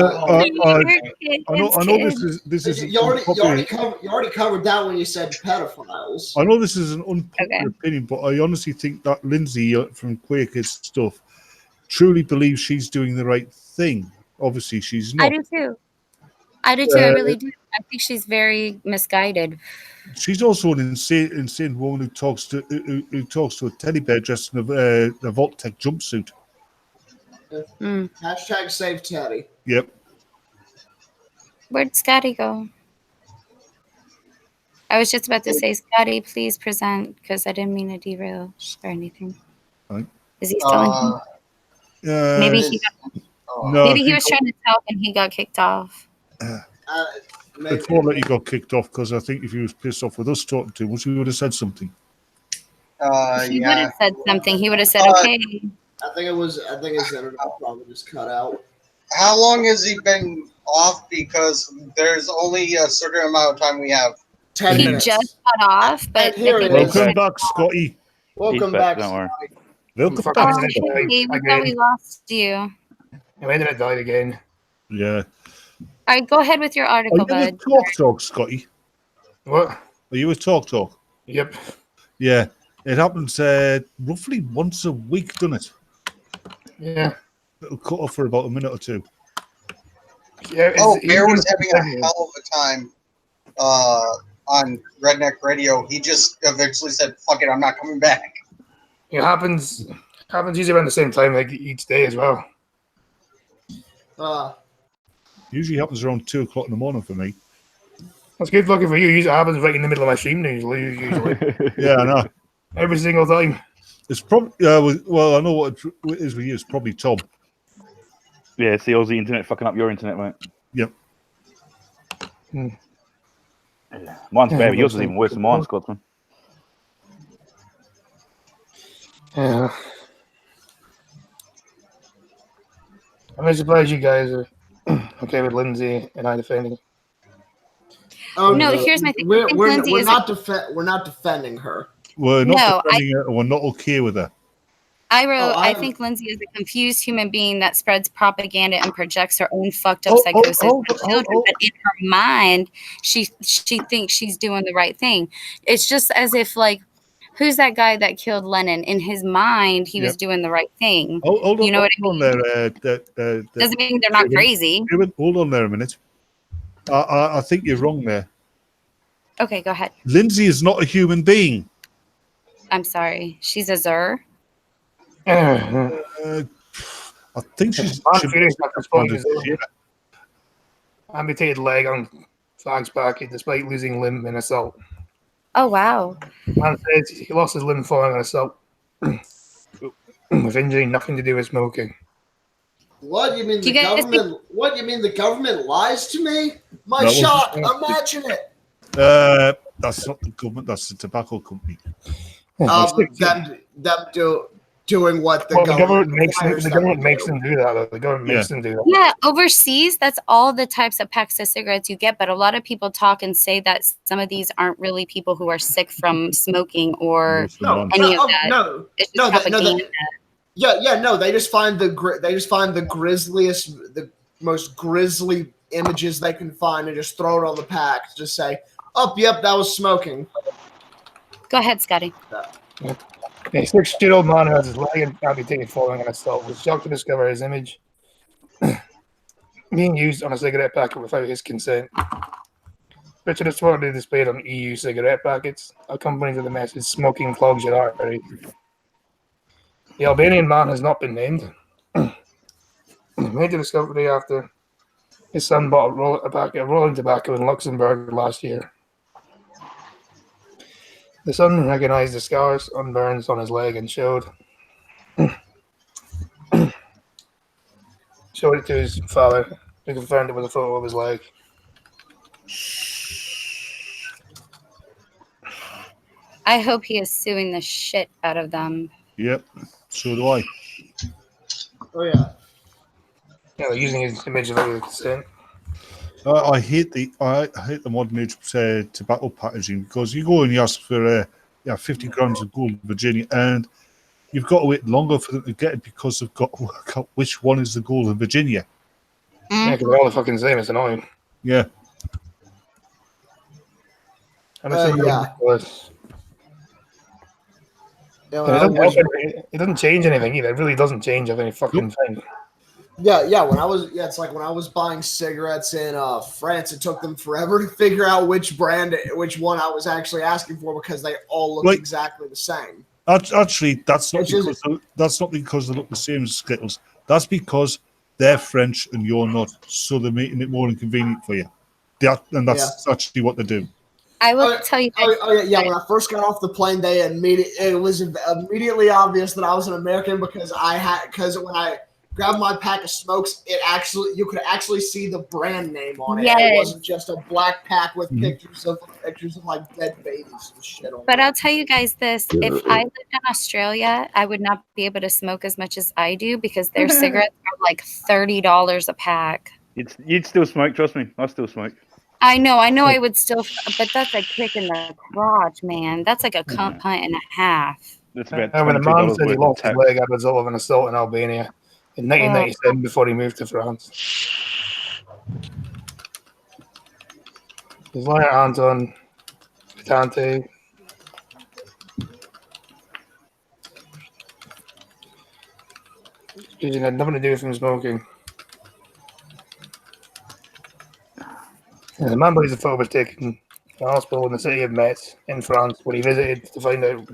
know Kids. this is You already covered that when you said pedophiles. I know this is an unpopular Okay. opinion, but I honestly think that Lindsay from Queer Kids stuff truly believes she's doing the right thing. Obviously, she's I not. do too. I really do. I think she's very misguided. She's also an insane woman who talks to a teddy bear dressed in a Vault-Tec jumpsuit. Mm. Hashtag save Teddy. Yep. Where'd Scotty go? I was just about to say, Scotty, please present, because I didn't mean to derail or anything. Right. Is he still in here? Maybe he no, maybe he was trying to talk and he got kicked off. It's more that he got kicked off because I think if he was pissed off with us talking to him, he would have said something. He would Yeah. have said something. He would have said, okay. I think his internet probably just cut out. How long has he been off? Because there's only a certain amount of time we have. 10 He minutes. just got off, but Here I it think is. Welcome back, Scotty. Welcome He's back, back. don't worry. Scotty. Welcome Fucking back. Oh, internet hey, died we thought we again. lost you. My internet died again. Yeah. All right, go ahead with your Are article, you bud. with Talk, Scotty? What? Are you with Talk? Yep. Yeah. It happens roughly once a week, doesn't it? Yeah. It'll cut off for about a minute or two. Yeah. Oh, it's- Bear was it's- having a hell of a time on Redneck Radio. He just eventually said, "Fuck it, I'm not coming back." It happens usually around the same time, like each day as well. Usually happens around 2 o'clock in the morning for me. That's good lucky for you. Usually it happens right in the middle of my stream usually. Yeah, I know. Every single time. It's probably well, I know what it is with you. It's probably Tom. Yeah, it's the Aussie internet fucking up your internet, mate. Yep. Mine's Yeah, bad, but yours is that's even worse than mine, Scotsman. Yeah. I'm surprised you guys are okay with Lindsay and I defending. Oh, No, here's my thing. I We're, think we're, Lindsay we're is not we're not defending her. We're No, not defending her. We're not okay with her. I wrote, I I'm- think Lindsay is a confused human being that spreads propaganda and projects her own fucked up Oh, oh, psychosis oh, on oh, children. oh. But in her mind, she thinks she's doing the right thing. It's just as if, like, who's that guy that killed Lennon? In his mind, he was Yep. doing the right thing. Hold on, You know what I hold on there. Doesn't mean they're not crazy. Hold on there a minute. I think you're wrong there. Okay, go ahead. Lindsay is not a human being. I'm sorry. She's a Zer. I'm I think she's. furious not responding. Yeah. Amputated leg on Flag's back despite losing limb in assault. Oh, wow. Man says he lost his limb following an assault with injury nothing to do with smoking. What you mean Do the you guys government? What you mean the government lies to me? My That was- shock! Imagine it. That's not the government. That's the tobacco company. Doing what the Well, government the government makes them do that. Though. The government makes them do that. Yeah, overseas, that's all the types of packs of cigarettes you get. But a lot of people talk and say that some of these aren't really people who are sick from smoking or No, any no, of that. no, It's just no, propaganda. no. They just find the grisliest, the most grisly images they can find and just throw it on the pack. Just say, "Oh, yep, that was smoking." Go ahead, Scotty. A 6-year-old man who has his leg amputated following an assault was shocked to discover his image being used on a cigarette packet without his consent. Picture is reportedly displayed on EU cigarette packets, accompanied with the message "Smoking clogs your artery." The Albanian man has not been named. He made the discovery after his son bought a packet of rolling tobacco in Luxembourg last year. The son recognized the scars and burns on his leg and showed it to his father, who confirmed it with a photo of his leg. I hope he is suing the shit out of them. Yep. So do I. Oh yeah. Yeah, they're using his image of the consent. I hate the modern age tobacco packaging because you go and you ask for 50 grams of Gold Virginia, and you've got to wait longer for them to get it because they've got to work out which one is the Gold Virginia. Yeah, because they're all the fucking same. It's annoying. Yeah, And it's Yeah. ridiculous. Yeah, It when I doesn't, was, it doesn't change anything either. It really doesn't change any fucking thing. when I was, it's like when I was buying cigarettes in France, it took them forever to figure out which one I was actually asking for because they all look Like- exactly the same. actually, that's not It's just- because they look the same as Skittles. That's because they're French and you're not, so they're making it more inconvenient for you. That's actually what they do. I will tell you guys. Yeah. When I first got off the plane, it was immediately obvious that I was an American because when I grabbed my pack of smokes, you could actually see the brand name on it. Yes. It wasn't just a black pack with Mhm. pictures of like dead babies and shit on But it. I'll tell you guys this: if I lived in Australia, I would not be able to smoke as much as I do because their cigarettes are like $30 a pack. You'd still smoke, trust me. I still smoke. I know I would still, but that's a kick in the crotch, man. That's like a cunt punt and a half. That's about When a man $22 said he worth of lost his tax. leg as a result of an assault in Albania in 1997 before he moved to France. His lawyer Anton Vitante it had nothing to do with him smoking. The man believes the photo was taken in a hospital in the city of Metz in France when he visited to find out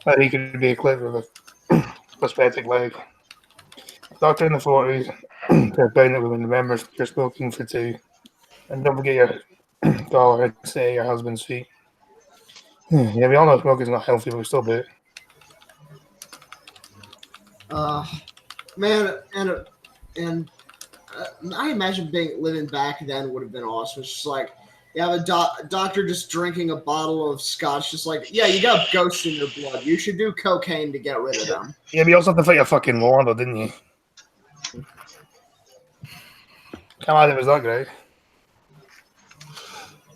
that he could be equipped with a prosthetic leg. The doctor in the 40s said pregnant women, remember you're smoking for two. And don't forget your collar and stay at your husband's feet. Yeah, we all know smoking's not healthy, but we still do it. Man, and I imagine living back then would have been awesome. It's just like you have a doctor just drinking a bottle of scotch, just like, yeah, you got ghosts in your blood. You should do cocaine to get rid of them. Yeah, but you also had to fight a fucking war, though, didn't you? Come on, it was that great.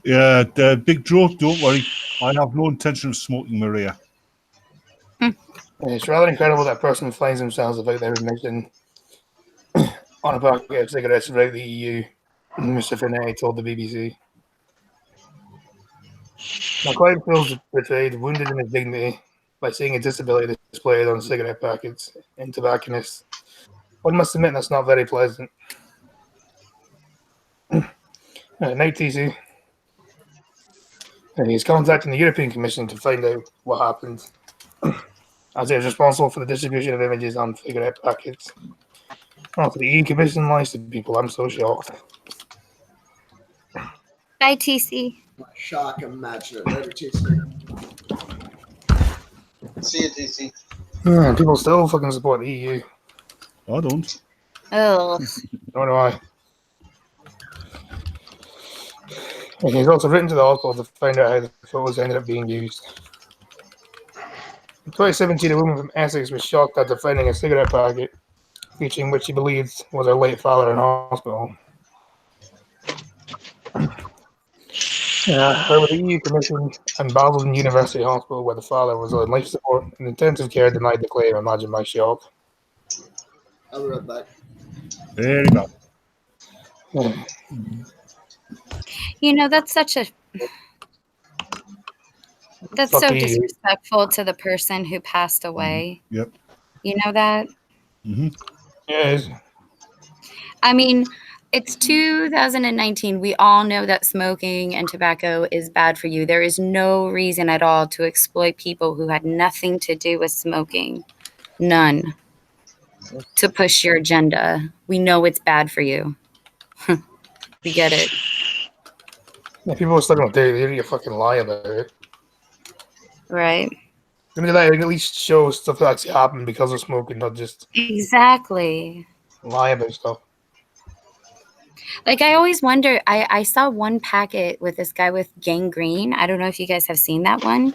Yeah, the Big Joe, don't worry. I have no intention of smoking Maria. It's rather incredible that a person finds themselves about their admission on a packet of cigarettes throughout the EU, Mr. Finetti told the BBC. Now, Clive feels betrayed, wounded in his dignity by seeing a disability displayed on cigarette packets and tobacconists. One must admit that's not very pleasant. Now, TC. And he's contacting the European Commission to find out what happened, as he is responsible for the distribution of images on cigarette packets. Oh, the EU Commission lies to people. I'm so shocked. Bye, TC. Shock, imagine it. Later, TC. See you, TC. Yeah, people still fucking support the EU. I don't. Oh, Nor do I. And he's also written to the hospital to find out how the photos ended up being used. In 2017, a woman from Essex was shocked after finding a cigarette packet featuring what she believed was her late father in hospital. Her with the EU Commission and Basel University Hospital, where the father was on life support and intensive care, denied the claim. Imagine my shock. I'll be right back. There you go. you know, that's such a. That's Fuck so you. disrespectful to the person who passed away. Yep. You know that? Hmm. Yes. I mean, it's 2019. We all know that smoking and tobacco is bad for you. There is no reason at all to exploit people who had nothing to do with smoking. None. To push your agenda. We know it's bad for you. We get it. Yeah, people are still going to do it. They need to fucking lie about it. Right? I mean, that at least show stuff that actually happened because of smoking, not just Exactly. lie about stuff. Like, I always wonder, I saw one packet with this guy with gangrene. I don't know if you guys have seen that one.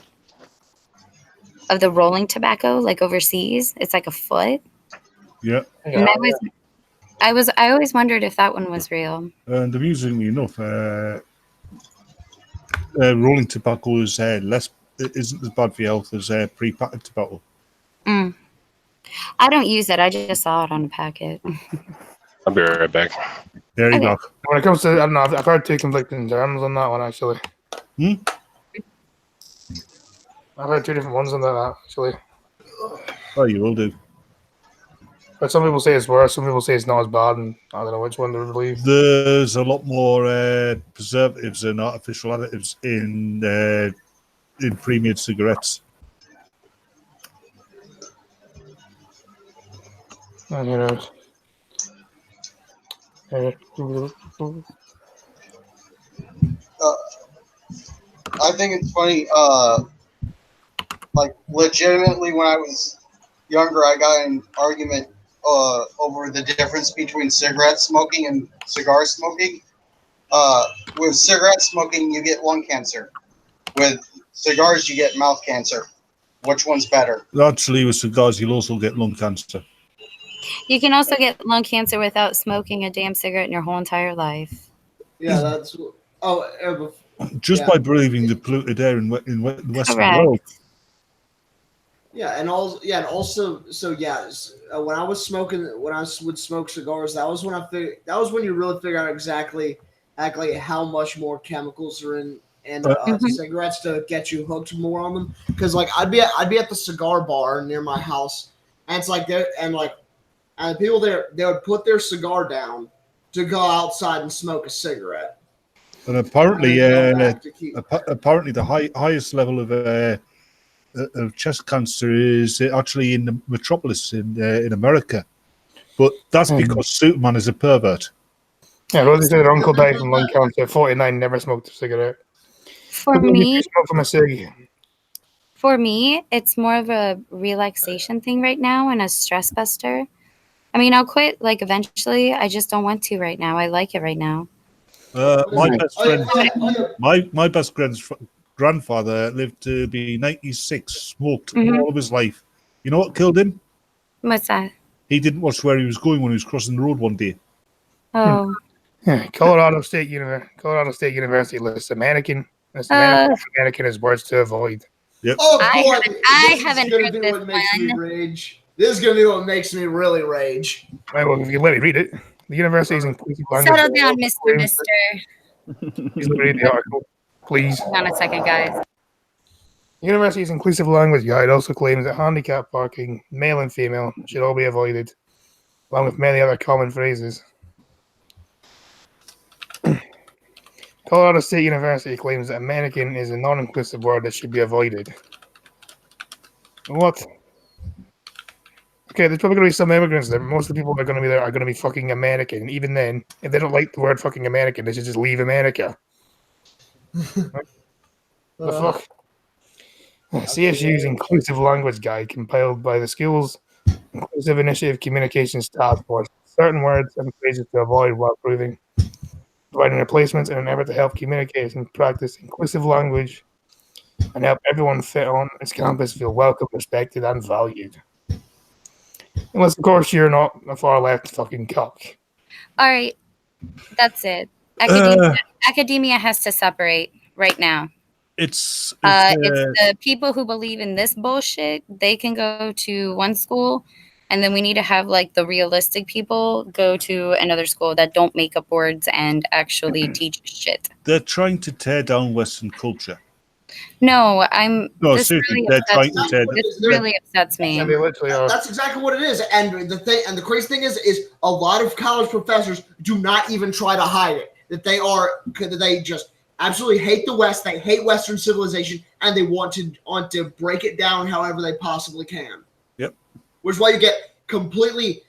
Of the rolling tobacco, like overseas. It's like a foot. Yeah. And I always wondered if that one was real. And amusingly enough, rolling tobacco is isn't as bad for your health as pre-packed tobacco. Mm. I don't use it. I just saw it on the packet. I'll be right back. There you Okay. go. When it comes to, I don't know, I've heard two conflicting terms on that one actually. Hmm? I've heard two different ones on that actually. Oh, you will do. But some people say it's worse, some people say it's not as bad, and I don't know which one to believe. There's a lot more preservatives and artificial additives in pre-made cigarettes. And who knows? I think it's funny. Like legitimately, when I was younger, I got in an argument over the difference between cigarette smoking and cigar smoking. With cigarette smoking, you get lung cancer. With cigars, you get mouth cancer. Which one's better? Actually, with cigars, you'll also get lung cancer. You can also get lung cancer without smoking a damn cigarette in your whole entire life. Yeah, that's. Just Yeah. by breathing the polluted air in the Western Correct. world. Yeah, and also, so yeah, when I was smoking, when I would smoke cigars, that was when you really figure out exactly how much more chemicals are in cigarettes to get you hooked more on them. Because like I'd be at the cigar bar near my house, and it's like and people there, they would put their cigar down to go outside and smoke a cigarette. And apparently, And then go back to keep- apparently, the highest level of chest cancer is actually in the metropolis in America, but that's because Superman is a pervert. Yeah, Rosie said her uncle died from lung cancer at 49, never smoked a cigarette. For What did you me, smoke from a cig? it's more of a relaxation thing right now and a stress buster. I mean, I'll quit like eventually. I just don't want to right now. I like it right now. My best friend, Oh, my best friend's grandfather lived to be 96, smoked Mhm. all of his life. You know what killed him? What's that? He didn't watch where he was going when he was crossing the road one day. Oh, Yeah, Colorado State University lists a mannequin. This mannequin is words to avoid. Oh, I boy, haven't this is gonna heard be this what makes me one. rage. This is gonna be what makes me really rage. Right, well, if you let me read it, the university is inclusive language. settle down, Mister. Please let me read the article, please. Hang on a second, guys. The university's inclusive language guide also claims that handicap parking, male and female, should all be avoided, along with many other common phrases. Colorado State University claims that a mannequin is a non-inclusive word that should be avoided. What? Okay, there's probably going to be some immigrants there. Most of the people that are going to be there are going to be fucking American. Even then, if they don't like the word fucking American, they should just leave America. The fuck? CSU's Inclusive Language Guide, compiled by the school's Inclusive Initiative Communications Task Force, certain words and phrases to avoid while providing replacements in an effort to help communicate and practice inclusive language and help everyone fit on its campus feel welcome, respected, and valued. Unless, of course, you're not a far left fucking cock. All right, that's it. Academia has to separate right now. It's It's the people who believe in this bullshit. They can go to one school, and then we need to have like the realistic people go to another school that don't make up words and actually teach shit. they're trying to tear down Western culture. No, No, this seriously, really they're upsets trying to me. tear. This really upsets me. Yeah, they literally are. That's exactly what it is. And the crazy thing is a lot of college professors do not even try to hide it. That they just absolutely hate the West. They hate Western civilization, and they want to break it down however they possibly can. Yep. Which is why you get completely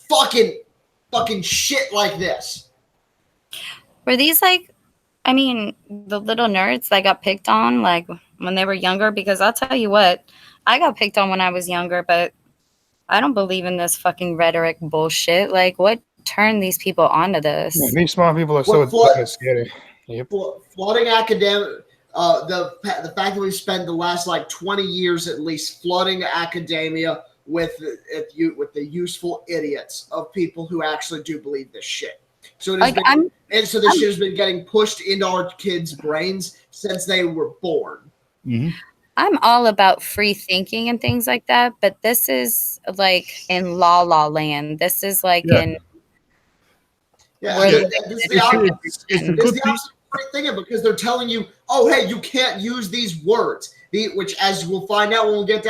fucking shit like this. Were these like, I mean, the little nerds that got picked on like when they were younger? Because I'll tell you what, I got picked on when I was younger, but I don't believe in this fucking rhetoric bullshit. Like, what turned these people onto this? Man, these smart people are so fucking scary. Yep. Flooding academic, the fact that we spent the last like 20 years at least flooding academia with the useful idiots of people who actually do believe this shit. So this shit has been getting pushed into our kids' brains since they were born. Mm-hmm. I'm all about free thinking and things like that, but this is like in La La Land. This is like in it's the opposite thing because they're telling you, oh hey, you can't use these words, which as we'll find out when we get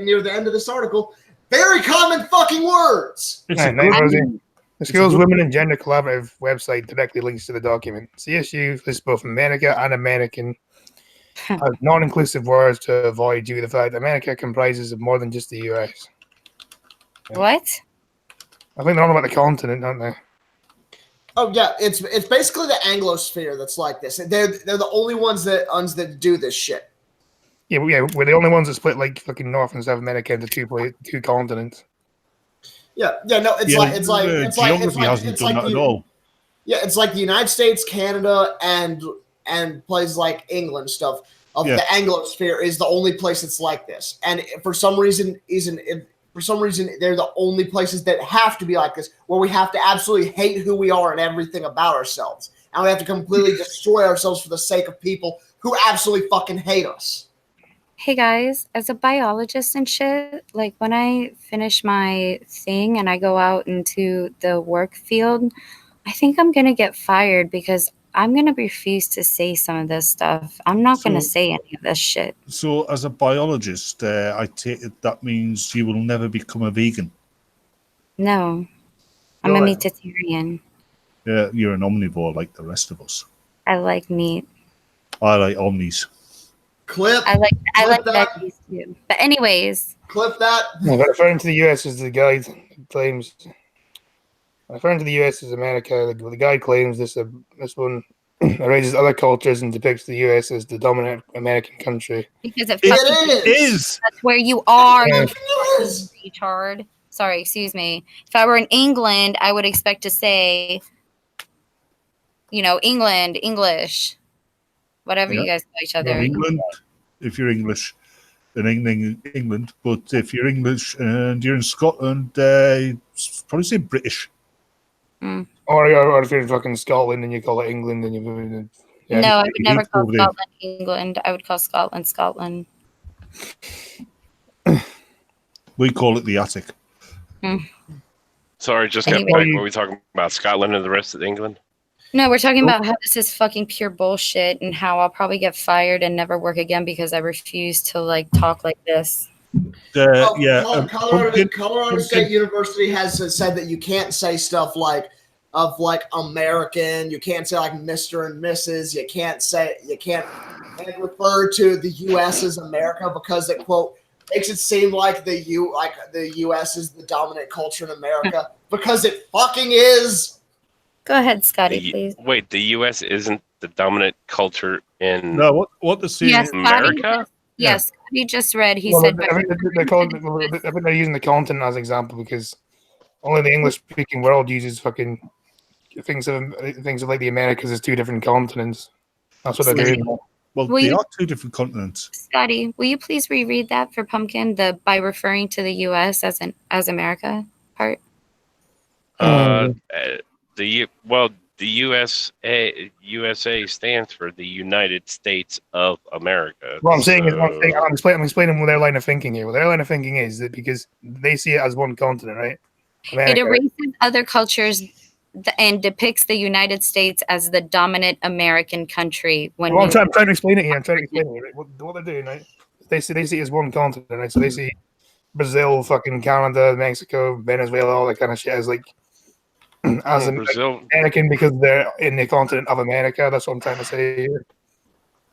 near the end of this article, very common fucking words. The Schools Women and Gender Collaborative website directly links to the document. CSU lists both America and American as non-inclusive words to avoid due to the fact that America comprises of more than just the US. What? I think they're on about the continent, aren't they? Oh yeah, it's basically the Anglosphere that's like this. They're the only ones that do this shit. Yeah, we're the only ones that split like fucking North and South America into two continents. Yeah, no, it's like geography hasn't done that at all. Yeah, it's like the United States, Canada, and places like England stuff of the Anglosphere is the only place that's like this. And for some reason, they're the only places that have to be like this, where we have to absolutely hate who we are and everything about ourselves, and we have to completely destroy ourselves for the sake of people who absolutely fucking hate us. Hey guys, as a biologist and shit, like when I finish my thing and I go out into the work field, I think I'm going to get fired because I'm going to refuse to say some of this stuff. I'm not going to say any of this shit. So as a biologist, I take it that means you will never become a vegan. No, I'm a meatitarian. Yeah, you're an omnivore like the rest of us. I like meat. I like omnis. Clip. I like that. veggies too. But anyways. Clip that. No, referring to the US as the guide claims. Referring to the US as America, the guide claims this one erases other cultures and depicts the US as the dominant American country. Because it is. That's where you are. Yeah. You retard. Sorry, excuse me. If I were in England, I would expect to say, England, English. Whatever you guys call each other. Well, England, if you're English, in England. But if you're English and you're in Scotland, probably say British. Mm. Or if you're in fucking Scotland and you call it England, then you. Yeah. No, I would never call Scotland England. I would call Scotland Scotland. We call it the attic. Mm. Sorry, just got back. Were we talking about Scotland and the rest of England? No, we're talking about how this is fucking pure bullshit and how I'll probably get fired and never work again because I refuse to talk like this. Colorado State University has said that you can't say stuff like American. You can't say like Mr. and Mrs. You can't refer to the U.S. as America because it quote makes it seem like the U.S. is the dominant culture in America because it fucking is. Go ahead, Scotty, please. Wait, the U.S. isn't the dominant culture in what the scene yes, America? Yes, Scotty just read. He said. I think they're using the continent as an example because only the English-speaking world uses fucking things of like the Americas as two different continents. That's what they're doing. Well, they are two different continents. Scotty, will you please reread that for Pumpkin? By referring to the U.S. as America part. The USA stands for the United States of America. What I'm saying is, I'm explaining what their line of thinking here. Well, their line of thinking is that because they see it as one continent, right? America. It erases other cultures and depicts the United States as the dominant American country. I'm trying to explain it here. Right? What they're doing, right? They see it as one continent, right? So they see Brazil, fucking Canada, Mexico, Venezuela, all that kind of shit as as Brazil, American because they're in the continent of America. That's what I'm trying to say here.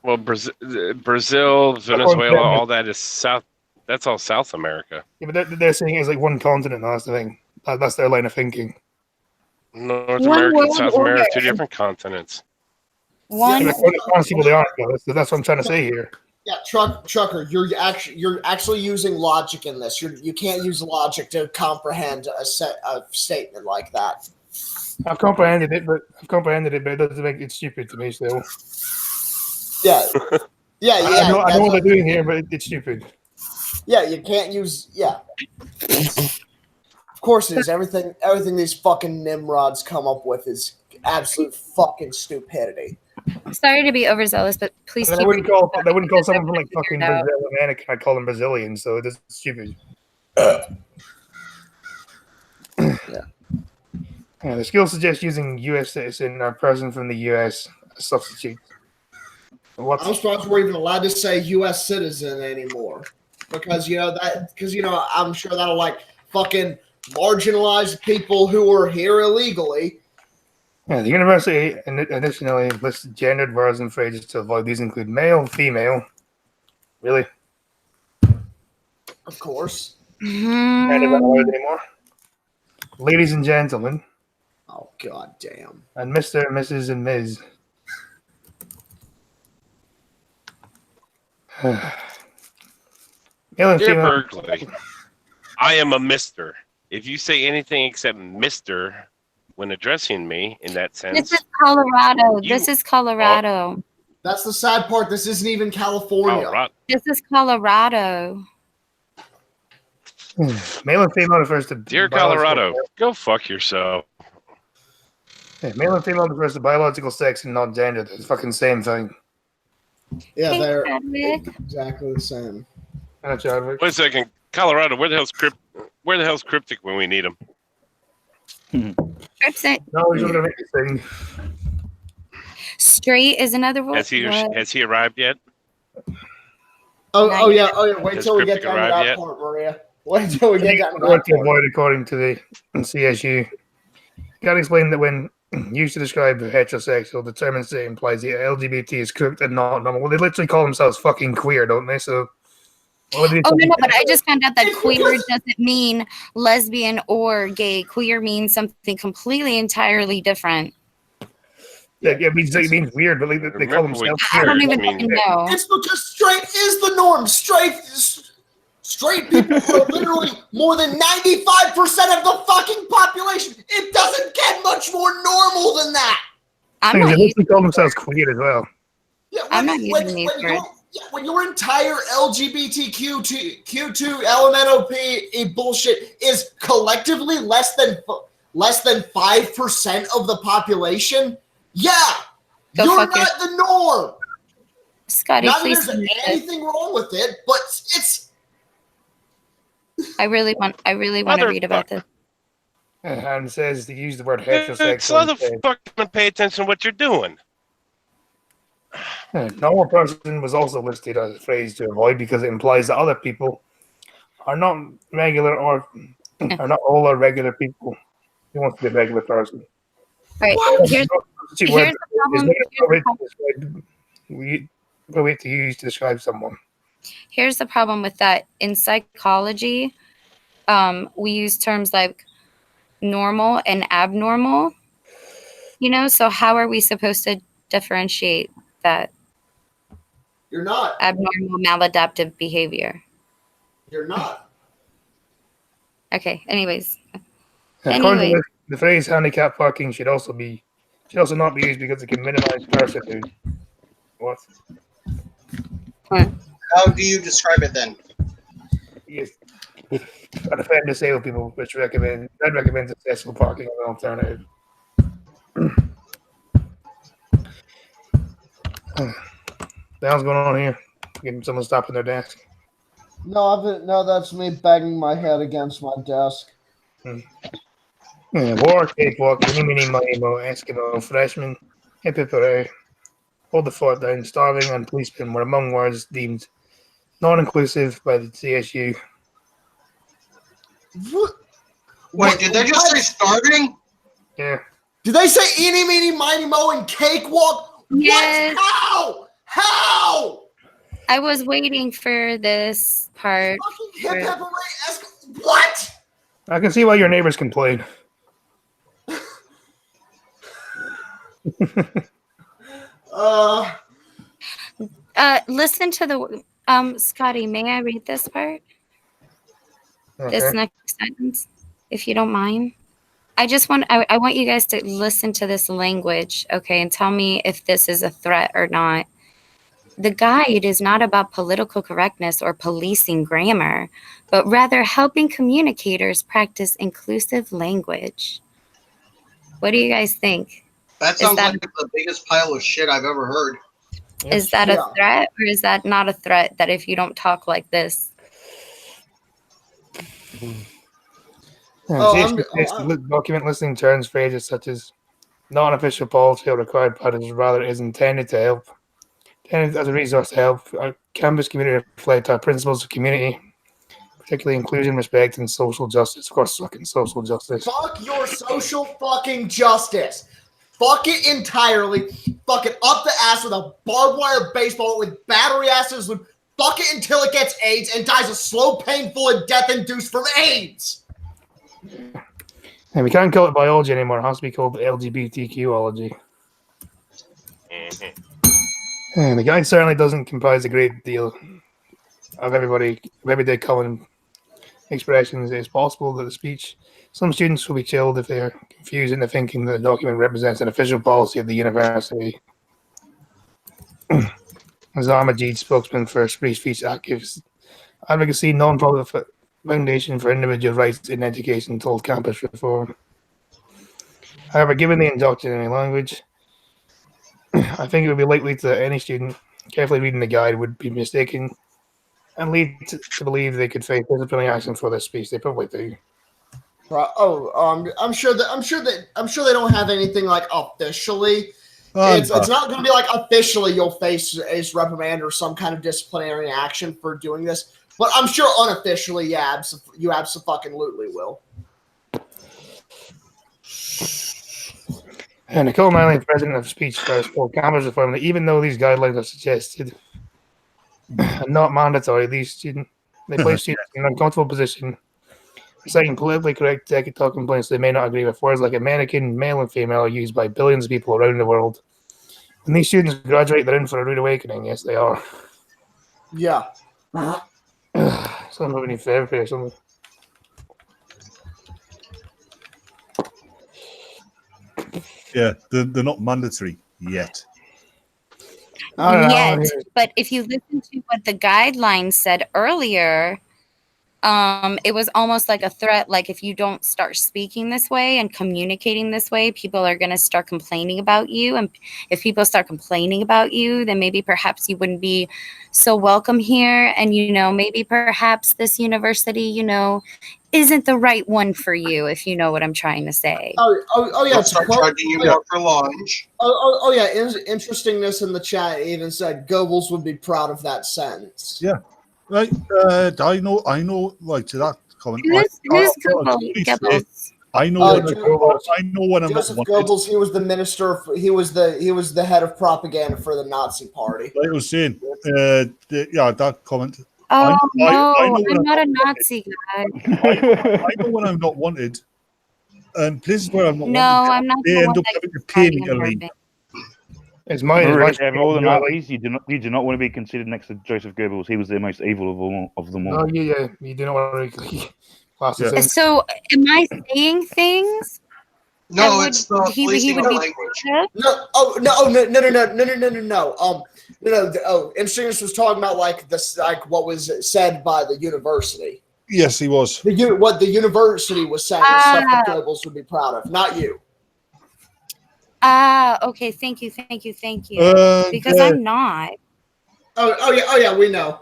Well, Brazil, Venezuela, all that is South. That's all South America. Yeah, but they're saying it's like one continent. That's the thing. That's their line of thinking. North America and South America, two different continents. That's what I'm trying to say here. Yeah, Trucker, you're actually using logic in this. You can't use logic to comprehend a statement like that. I've comprehended it, but it doesn't make it stupid to me still. Yeah. I know what they're doing here, but it's stupid. Yeah, you can't use. Yeah, of course it is. Everything these fucking Nimrods come up with is absolute fucking stupidity. Sorry to be overzealous, but please And keep I wouldn't reading. call someone from like Figure fucking it out. Brazil Atlantic. I'd call them Brazilian, so it's stupid. Yeah, the skill suggests using U.S. citizen or person from the U.S. as substitute. What? I'm surprised we're even allowed to say U.S. citizen anymore, because I'm sure that'll like fucking marginalize people who are here illegally. Yeah, the university additionally lists gendered words and phrases to avoid. These include male, female. Really? Of course. Kind of not allowed anymore. Ladies and gentlemen, Oh god damn. and Mr., Mrs., and Ms. Male and Dear female. Berkeley, I am a Mister. If you say anything except Mister when addressing me in that sense, This is Colorado. You- This is Colorado. That's the sad part. This isn't even California. Colorado. This is Colorado. Male and female refers to Dear biological- Colorado, go fuck yourself. Yeah, male and female refers to biological sex and not gender. It's the fucking same thing. Yeah, Thanks, they're Chadwick. exactly the same. Not Chadwick. Wait a second, Colorado. Where the hell's cryptic when we need him? No, he's over there thing. Straight is another word. Has he arrived yet? Oh yeah. Wait Has till we get Cryptic down to arrived that yet? part, Maria. Wait till we get down to What that to part. avoid according to the CSU. Got to explain that when used to describe heterosexual, the term instead implies the LGBT is crooked and not normal. Well, they literally call themselves fucking queer, don't they? So. What do you Oh think? no, but I just found out that queer doesn't mean lesbian or gay. Queer means something completely entirely different. Yeah, it means weird, but like, they call Remember themselves I don't queer. even fucking know. It's because straight is the norm. Straight people are literally more than 95% of the fucking population. It doesn't get much more normal than that. I'm They not literally using call themselves queer as well. Yeah, I'm not using these words. When your entire LGBTQ2 LMNOP bullshit is collectively less than 5% of the population, yeah, Go you're fuck not the norm. Scotty, Not that please. there's finish this. anything wrong with it, but it's I really want to read about this. And says to use the word Slow heterosexual. the instead. fuck and pay attention to what you're doing. Normal person was also listed as a phrase to avoid because it implies that other people are not regular or are not all are regular people. He wants to be a regular person. Right. Here's the problem. To use to describe someone. Here's the problem with that. In psychology, we use terms like normal and abnormal. So how are we supposed to differentiate that you're not. abnormal maladaptive behavior? You're not. Okay. Anyways, According to Anyway. this, the phrase handicap parking should also not be used because it can minimize personhood. What? How do you describe it then? Yes. I defend disabled people, I'd recommend accessible parking as an alternative. The hell's going on here? Getting someone stopping their desk. No, that's me banging my head against my desk. War, cakewalk, mini, money, mo, Eskimo, freshman, hip hip hooray, hold the fort down, starving, and policeman were among words deemed non-inclusive by the CSU. Wait, did they just say starving? Yeah. Did they say eeny, meeny, miny, mo, and cakewalk? Yes. What? How? I was waiting for this part. Fucking hip hip hooray. What? I can see why your neighbors complain. Listen to the Scotty, may I read this part? This Okay. next sentence, if you don't mind. I want you guys to listen to this language, okay, and tell me if this is a threat or not. The guide is not about political correctness or policing grammar, but rather helping communicators practice inclusive language. What do you guys think? That sounds that- like the biggest pile of shit I've ever heard. Is that a Yeah. threat, or is that not a threat that if you don't talk like this? Document listing terms, phrases such as non-official policy or required practice, rather is intended to help. Intended as a resource to help our campus community reflect our principles of community, particularly inclusion, respect, and social justice. Of course, fucking social justice. Fuck your social fucking justice. Fuck it entirely. Fuck it up the ass with a barbed wire baseball with battery asses. Fuck it until it gets AIDS and dies a slow, painful, and death-induced from AIDS. And we can't call it biology anymore. It has to be called LGBTQology. And the guide certainly doesn't comprise a great deal of everyday common expressions. It's possible that the speech, some students will be chilled if they are confused into thinking that the document represents an official policy of the university. Azar Majid, spokesman for Free Speech Advocacy, non-profit Foundation for Individual Rights in Education, told Campus Reform. However, given the indoctrinating language, I think it would be likely that any student carefully reading the guide would be mistaken and lead to believe they could face disciplinary action for this speech. They probably do. Right. I'm sure they don't have anything like officially. Oh, It's not going to be like officially you'll face a reprimand or some kind of disciplinary action for doing this. But I'm sure unofficially, yeah, you absolutely will. And Nicole Manley, president of Speech First, told Campus Reform that even though these guidelines are suggested and not mandatory, they place students in an uncomfortable position, reciting politically correct talk complaints they may not agree with. Words like American, male, and female are used by billions of people around the world. When these students graduate, they're in for a rude awakening. Yes, they are. Yeah. Someone having therapy or something. Yeah, they're not mandatory yet. I don't know. Yet, but if you listen to what the guidelines said earlier, it was almost like a threat. Like if you don't start speaking this way and communicating this way, people are going to start complaining about you. And if people start complaining about you, then maybe perhaps you wouldn't be so welcome here. And, maybe perhaps this university, isn't the right one for you, if you know what I'm trying to say. Oh yeah. They'll start charging you more for lunch. Oh yeah. Interestingness in the chat even said Goebbels would be proud of that sentence. Yeah. Right, I know. Like to that comment, Who's Goebbels? Goebbels? I know. I know when I'm Joseph not wanted. Goebbels. He was the minister. He was the head of propaganda for the Nazi Party. Like I was saying, that comment. Oh, I know I'm when not a I'm not Nazi guy. I know when I'm not wanted, and places where I'm not No, wanted, I'm not they the end one up that having to keeps pay me fighting to and leave. hurting. It's my advice. Of all the Nazis, you do not want to be considered next to Joseph Goebbels. He was the most evil of them all. No, you do not want to class Yeah. this in. So, am I saying things? No, that it's would- the he policing would of be language. No. Interestingness was talking about what was said by the university. Yes, he was. What the university was saying is stuff that Goebbels would be proud of, not you. Okay. Thank you. Because Okay. I'm not. Oh yeah, we know.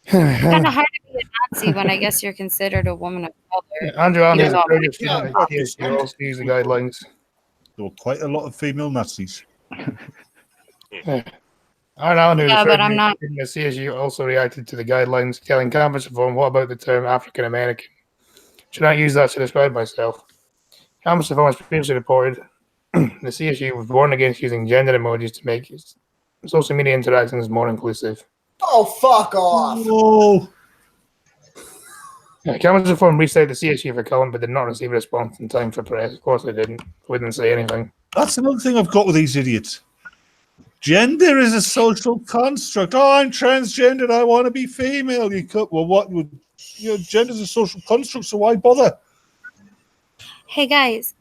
Kind of hard to be a Nazi when I guess you're considered a woman of color. Andrew Allen is Yeah. a graduate student at TSU, also use the guidelines. There were quite a lot of female Nazis. Aaron Allen, who Yeah, referred but to I'm not. the CSU, also reacted to the guidelines, telling Campus Reform, what about the term African American? Should I use that to describe myself? Campus Reform has previously reported the CSU was warned against using gender emojis to make social media interactions more inclusive. Oh, fuck off. Oh, Campus Reform reached out to CSU for comment, but did not receive a response in time for press. Of course they didn't. We didn't say anything. that's another thing I've got with these idiots. Gender is a social construct. Oh, I'm transgendered. I want to be female. Well, what would gender is a social construct, so why bother? Hey guys,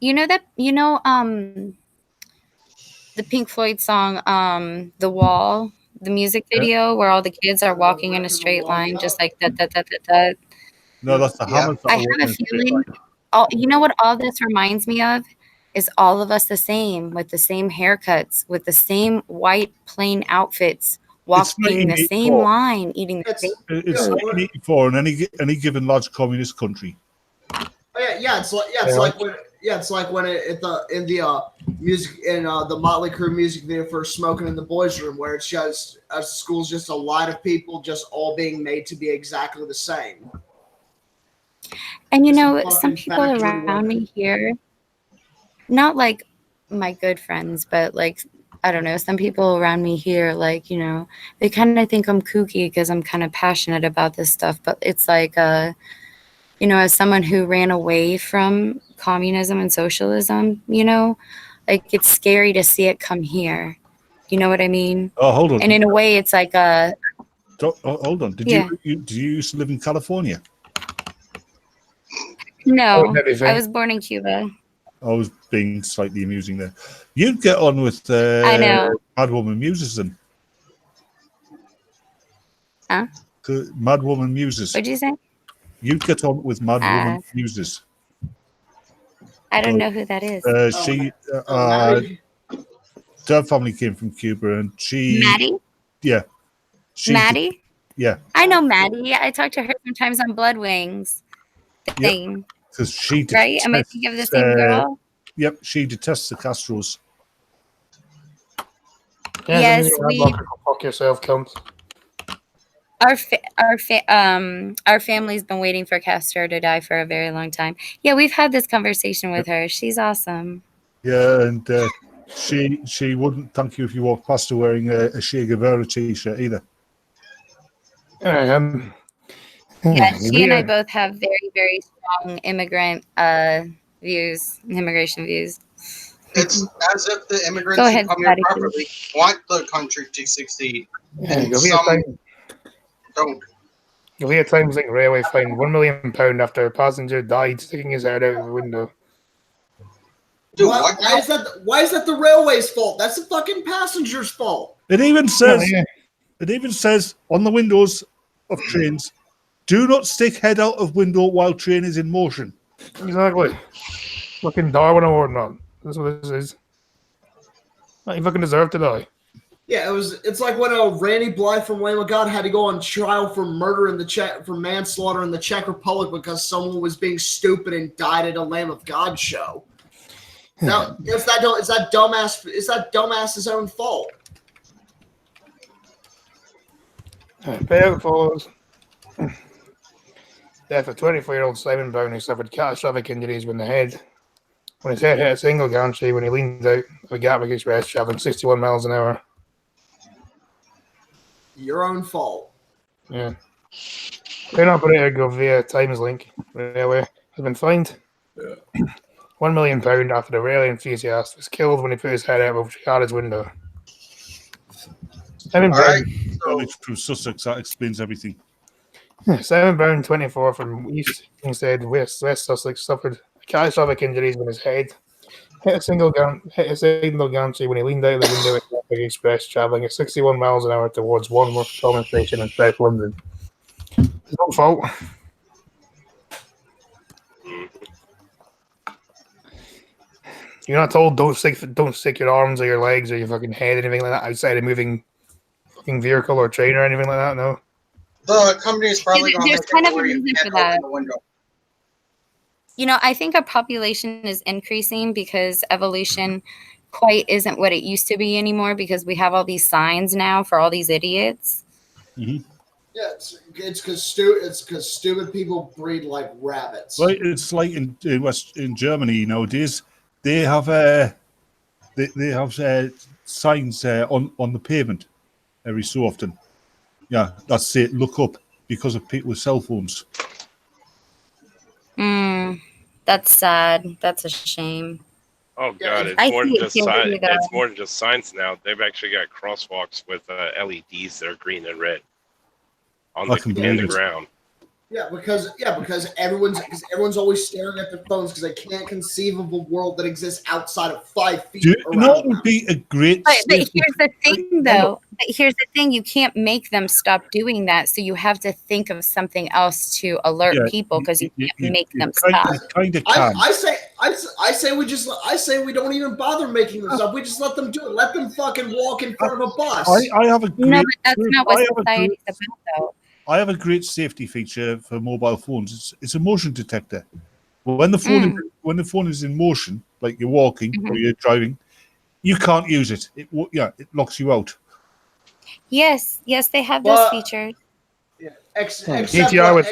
the Pink Floyd song, The Wall, the music video where all the kids are walking in a straight line, just like that. No, that's the Yeah. Hammers. that I are walking have a in straight feeling, line. you know what all this reminds me of? Is all of us the same, with the same haircuts, with the same white plain outfits, walking the same 1984. line, eating the It's, same. It's Yeah, 1984 in any given large communist country. it's like when in the music in the Motley Crue music video for Smoking in the Boys Room, where it's just school's just a lot of people just all being made to be exactly the same. And you It's a know, fucking some people factory around me here, not like my good friends, but like, I don't know, some people around me here, like, you know, they kind of think I'm kooky because I'm kind of passionate about this stuff. But it's like, you know, as someone who ran away from communism and socialism, you know, like it's scary to see it come here. You know what I mean? Oh, hold on. And in a way, it's like Hold on. Did Yeah. you used to live in California? no, everything. I was born in Cuba. I was being slightly amusing there. You'd get on with I know. Mad Woman Muses then. Huh? Mad Woman Muses. What'd you say? You'd get on with Mad Woman Muses. I don't know who that is. She, Maddie? their family came from Cuba, and she, Maddie? yeah, she, Maddie? yeah, I know Maddie. I talk to her sometimes on Blood Wings. Thing, because she right? Am I thinking of the same girl? Yep, she detests the Castros. Yes, fuck yourself, cunt. Our family's been waiting for Castro to die for a very long time. Yeah, we've had this conversation with her. She's awesome. Yeah, and she wouldn't thank you if you walked past her wearing a Che Guevara t-shirt either. Yeah, she and I both have very, very strong immigration views. It's as if the immigrants Go who ahead, come here Scotty, properly want the country to succeed. And You'll some don't. hear times like railway fined £1 million after a passenger died sticking his head out of the window. Dude, Why is that the railway's fault? That's the fucking passenger's fault. It even says, Yeah. it even says on the windows of trains, "Do not stick head out of window while train is in motion." Exactly. Fucking Darwin Award, man. That's what this is. Not you fucking deserve to die. Yeah, it's like when Randy Blythe from Lamb of God had to go on trial for murder in for manslaughter in the Czech Republic because someone was being stupid and died at a Lamb of God show. Now, is that dumbass's own fault? Payout follows. Death of 24-year-old Simon Brown, who suffered catastrophic injuries when his head hit a single gantry when he leaned out of a Gatwick Express traveling 61 miles an hour. Your own fault. Yeah. Train operator Govia Timeslink Railway has been fined £1 million after the rail enthusiast was killed when he put his head out of Chicago's window. Simon All Brown, right. Knowledge from Sussex, that explains everything. Simon Brown, 24, from East Kingsted, West Sussex, suffered catastrophic injuries when his head hit a single gantry when he leaned out of the window at the Gatwick Express, travelling at 61 miles an hour towards Wandsworth Common Station in South London. It's no fault. You're not told don't stick your arms or your legs or your fucking head, anything like that, outside a moving fucking vehicle or train or anything like that. No. The company is probably going to There's make kind it of a where you reason can't for that. open the window. You know, I think our population is increasing because evolution quite isn't what it used to be anymore because we have all these signs now for all these idiots. Mm-hmm. Yeah, it's because stupid people breed like rabbits. Right, it's like in Germany nowadays. They have signs on the pavement every so often. Yeah, that's it. Look up because of people with cell phones. That's sad. That's a shame. Oh god, I it's more than see it just too, signs. you go. It's more than just signs now. They've actually got crosswalks with LEDs that are green and red on I can in believe the it. ground. because everyone's always staring at their phones because they can't conceive of a world that exists outside of 5 feet Do you around know it them. would be a great But safety here's the thing, though. But here's the thing: you can't make them stop doing that. So you have to think of something else to alert Yeah, people because you can't make them kind stop. of can. I say we don't even bother making them stop. We just let them do it. Let them fucking walk in front of a bus. I have a great, No, but that's not what I have a society's great- about, though. I have a great safety feature for mobile phones. It's a motion detector. When the phone is in motion, like you're walking or you're driving, you can't use it. It locks you out. Yes, they have those features. Except GTI, like,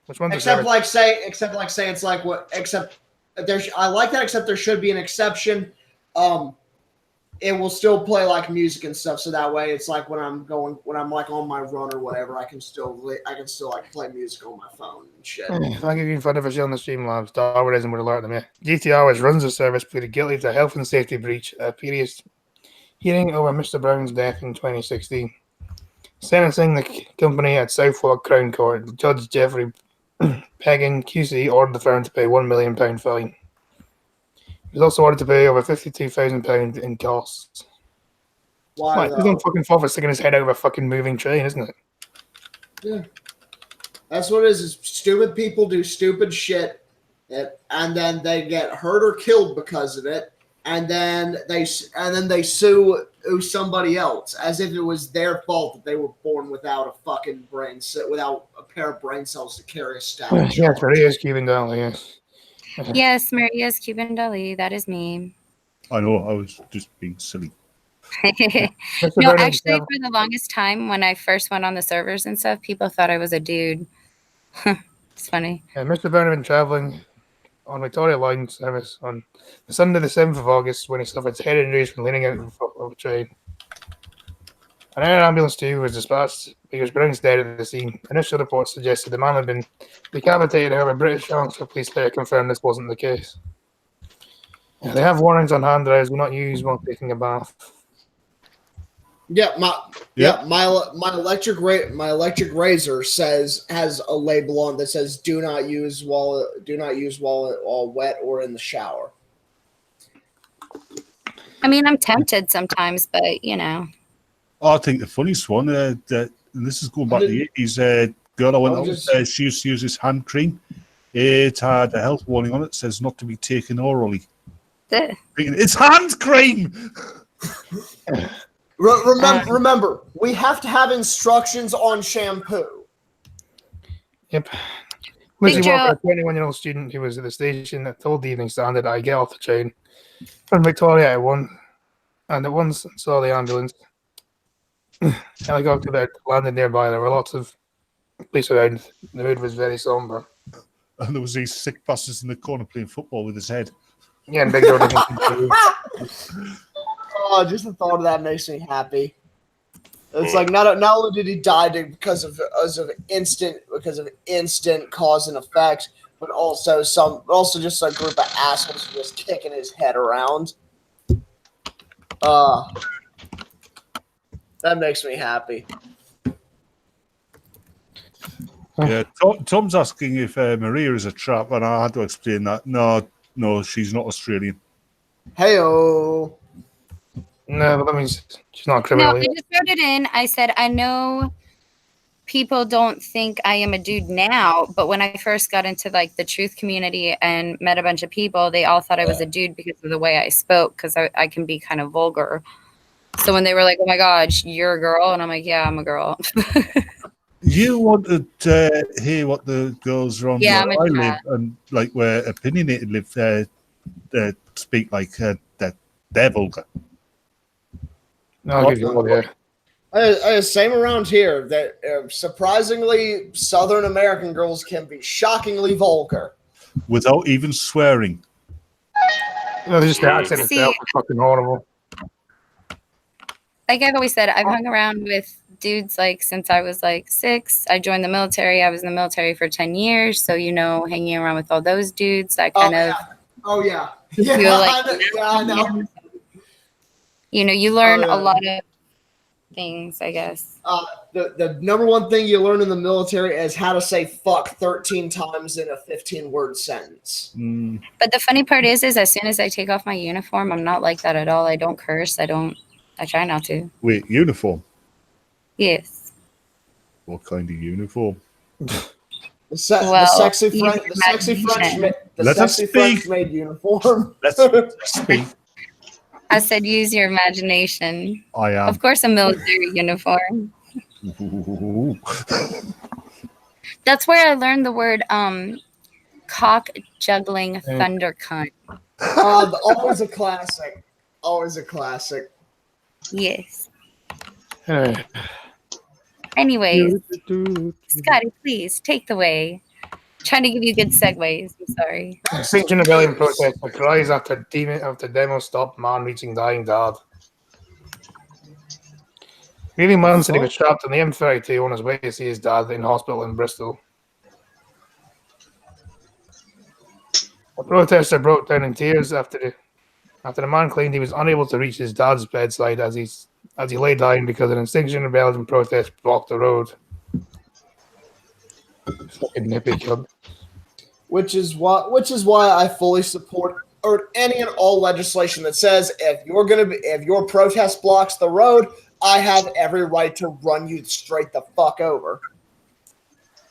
which one's except like say it's like what? Except there's I like that. Except there should be an exception. It will still play like music and stuff, so that way it's like when I'm like on my run or whatever, I can still like play music on my phone and shit. If I give you fun for on the Streamlabs, Darwinism would alert them. Yeah, GTI, which runs the service, pleaded guilty to health and safety breach at a previous hearing over Mr. Brown's death in 2016. Sentencing the company at Southwark Crown Court, Judge Jeffrey Peggin QC ordered the firm to pay £1 million fine. He was also ordered to pay over £52,000 in costs. Why? He's on fucking fault for sticking his head over a fucking moving train, isn't it? Yeah, that's what it is stupid people do stupid shit, and then they get hurt or killed because of it, and then they sue somebody else as if it was their fault that they were born without a fucking brain, without a pair of brain cells to carry a staff. Yes, Maria's Cuban Dolly, yes. Yes, Maria's Cuban Deli. That is me. I know. I was just being silly. No, actually, for the longest time, when I first went on the servers and stuff, people thought I was a dude. It's funny. Mr. Byrne had been travelling on Victoria Line service on the Sunday, the 7th of August, when he suffered head injuries from leaning out of a train. An air ambulance too was dispatched because Brown's dead at the scene. Initial reports suggested the man had been decapitated, however, British Chancellor Police later confirmed this wasn't the case. They have warnings on hand that will not use while taking a bath. My electric razor has a label on that says do not use while wet or in the shower. I mean, I'm tempted sometimes, but you know. I think the funniest one, and this is going back to the 80s, girl I went out with, she used to use this hand cream. It had a health warning on it, says not to be taken orally. It's hand cream! Remember, we have to have instructions on shampoo. Yep. Lizzie Walker, a 21-year-old student who was at the station that told the Evening Standard, I get off the train from Victoria at 1, and at once saw the ambulance. Helicopter that landed nearby. There were lots of police around. The mood was very somber. And there was these sick bastards in the corner playing football with his head. Yeah, and Big Jordan. Oh, just the thought of that makes me happy. It's like not only did he die because of instant cause and effect, but also just a group of assholes just kicking his head around. That makes me happy. Yeah, Tom's asking if Maria is a trap, and I had to explain that. No, she's not Australian. Heyo. No, but that means she's not a criminal. No, I just wrote it in. I said, I know people don't think I am a dude now, but when I first got into like the truth community and met a bunch of people, they all thought I was a dude because of the way I spoke, because I can be kind of vulgar. So when they were like, oh my God, you're a girl? And I'm like, yeah, I'm a girl. You wanted to hear what the girls around where I live and like where opinionated live speak like they're vulgar. No, I'll give you one here. Same around here. That surprisingly, Southern American girls can be shockingly vulgar without even swearing. No, just the accent itself is fucking horrible. Like I've always said, I've hung around with dudes like since I was like 6. I joined the military. I was in the military for 10 years. So, hanging around with all those dudes, I kind of. Oh, yeah. Feel like, I know. You learn a lot of things, I guess. The number one thing you learn in the military is how to say fuck 13 times in a 15-word sentence. Mm, But the funny part is as soon as I take off my uniform, I'm not like that at all. I don't curse. I try not to. wait, uniform? Yes. What kind of uniform? The sexy French made uniform. Let's speak. I said use your imagination. I am. Of course, a military uniform. Ooh. That's where I learned the word cock juggling thunder cunt. Always a classic. Always a classic. Yes. Anyways, Scotty, please take the way. Trying to give you good segues. I'm sorry. Extinction Rebellion protest cries after demo stop man reaching dying dad. Grieving man said he was trapped on the M32 on his way to see his dad in hospital in Bristol. A protester broke down in tears after the man claimed he was unable to reach his dad's bedside as he lay dying because an Extinction Rebellion protest blocked the road. Fucking nippy cunt. Which is why I fully support any and all legislation that says if your protest blocks the road, I have every right to run you straight the fuck over.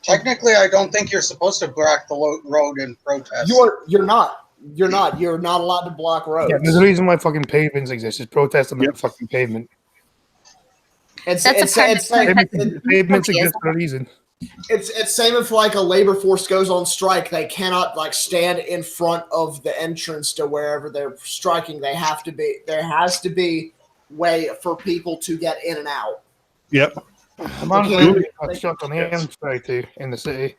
Technically, I don't think you're supposed to block the road in protest. You're not allowed to block roads. Yeah, there's a reason why fucking pavements exist. It's protest on the fucking pavement. Pavements exist for a reason. It's same if like a labor force goes on strike, they cannot like stand in front of the entrance to wherever they're striking. There has to be way for people to get in and out. Yep. A man got shot on the M32 in the city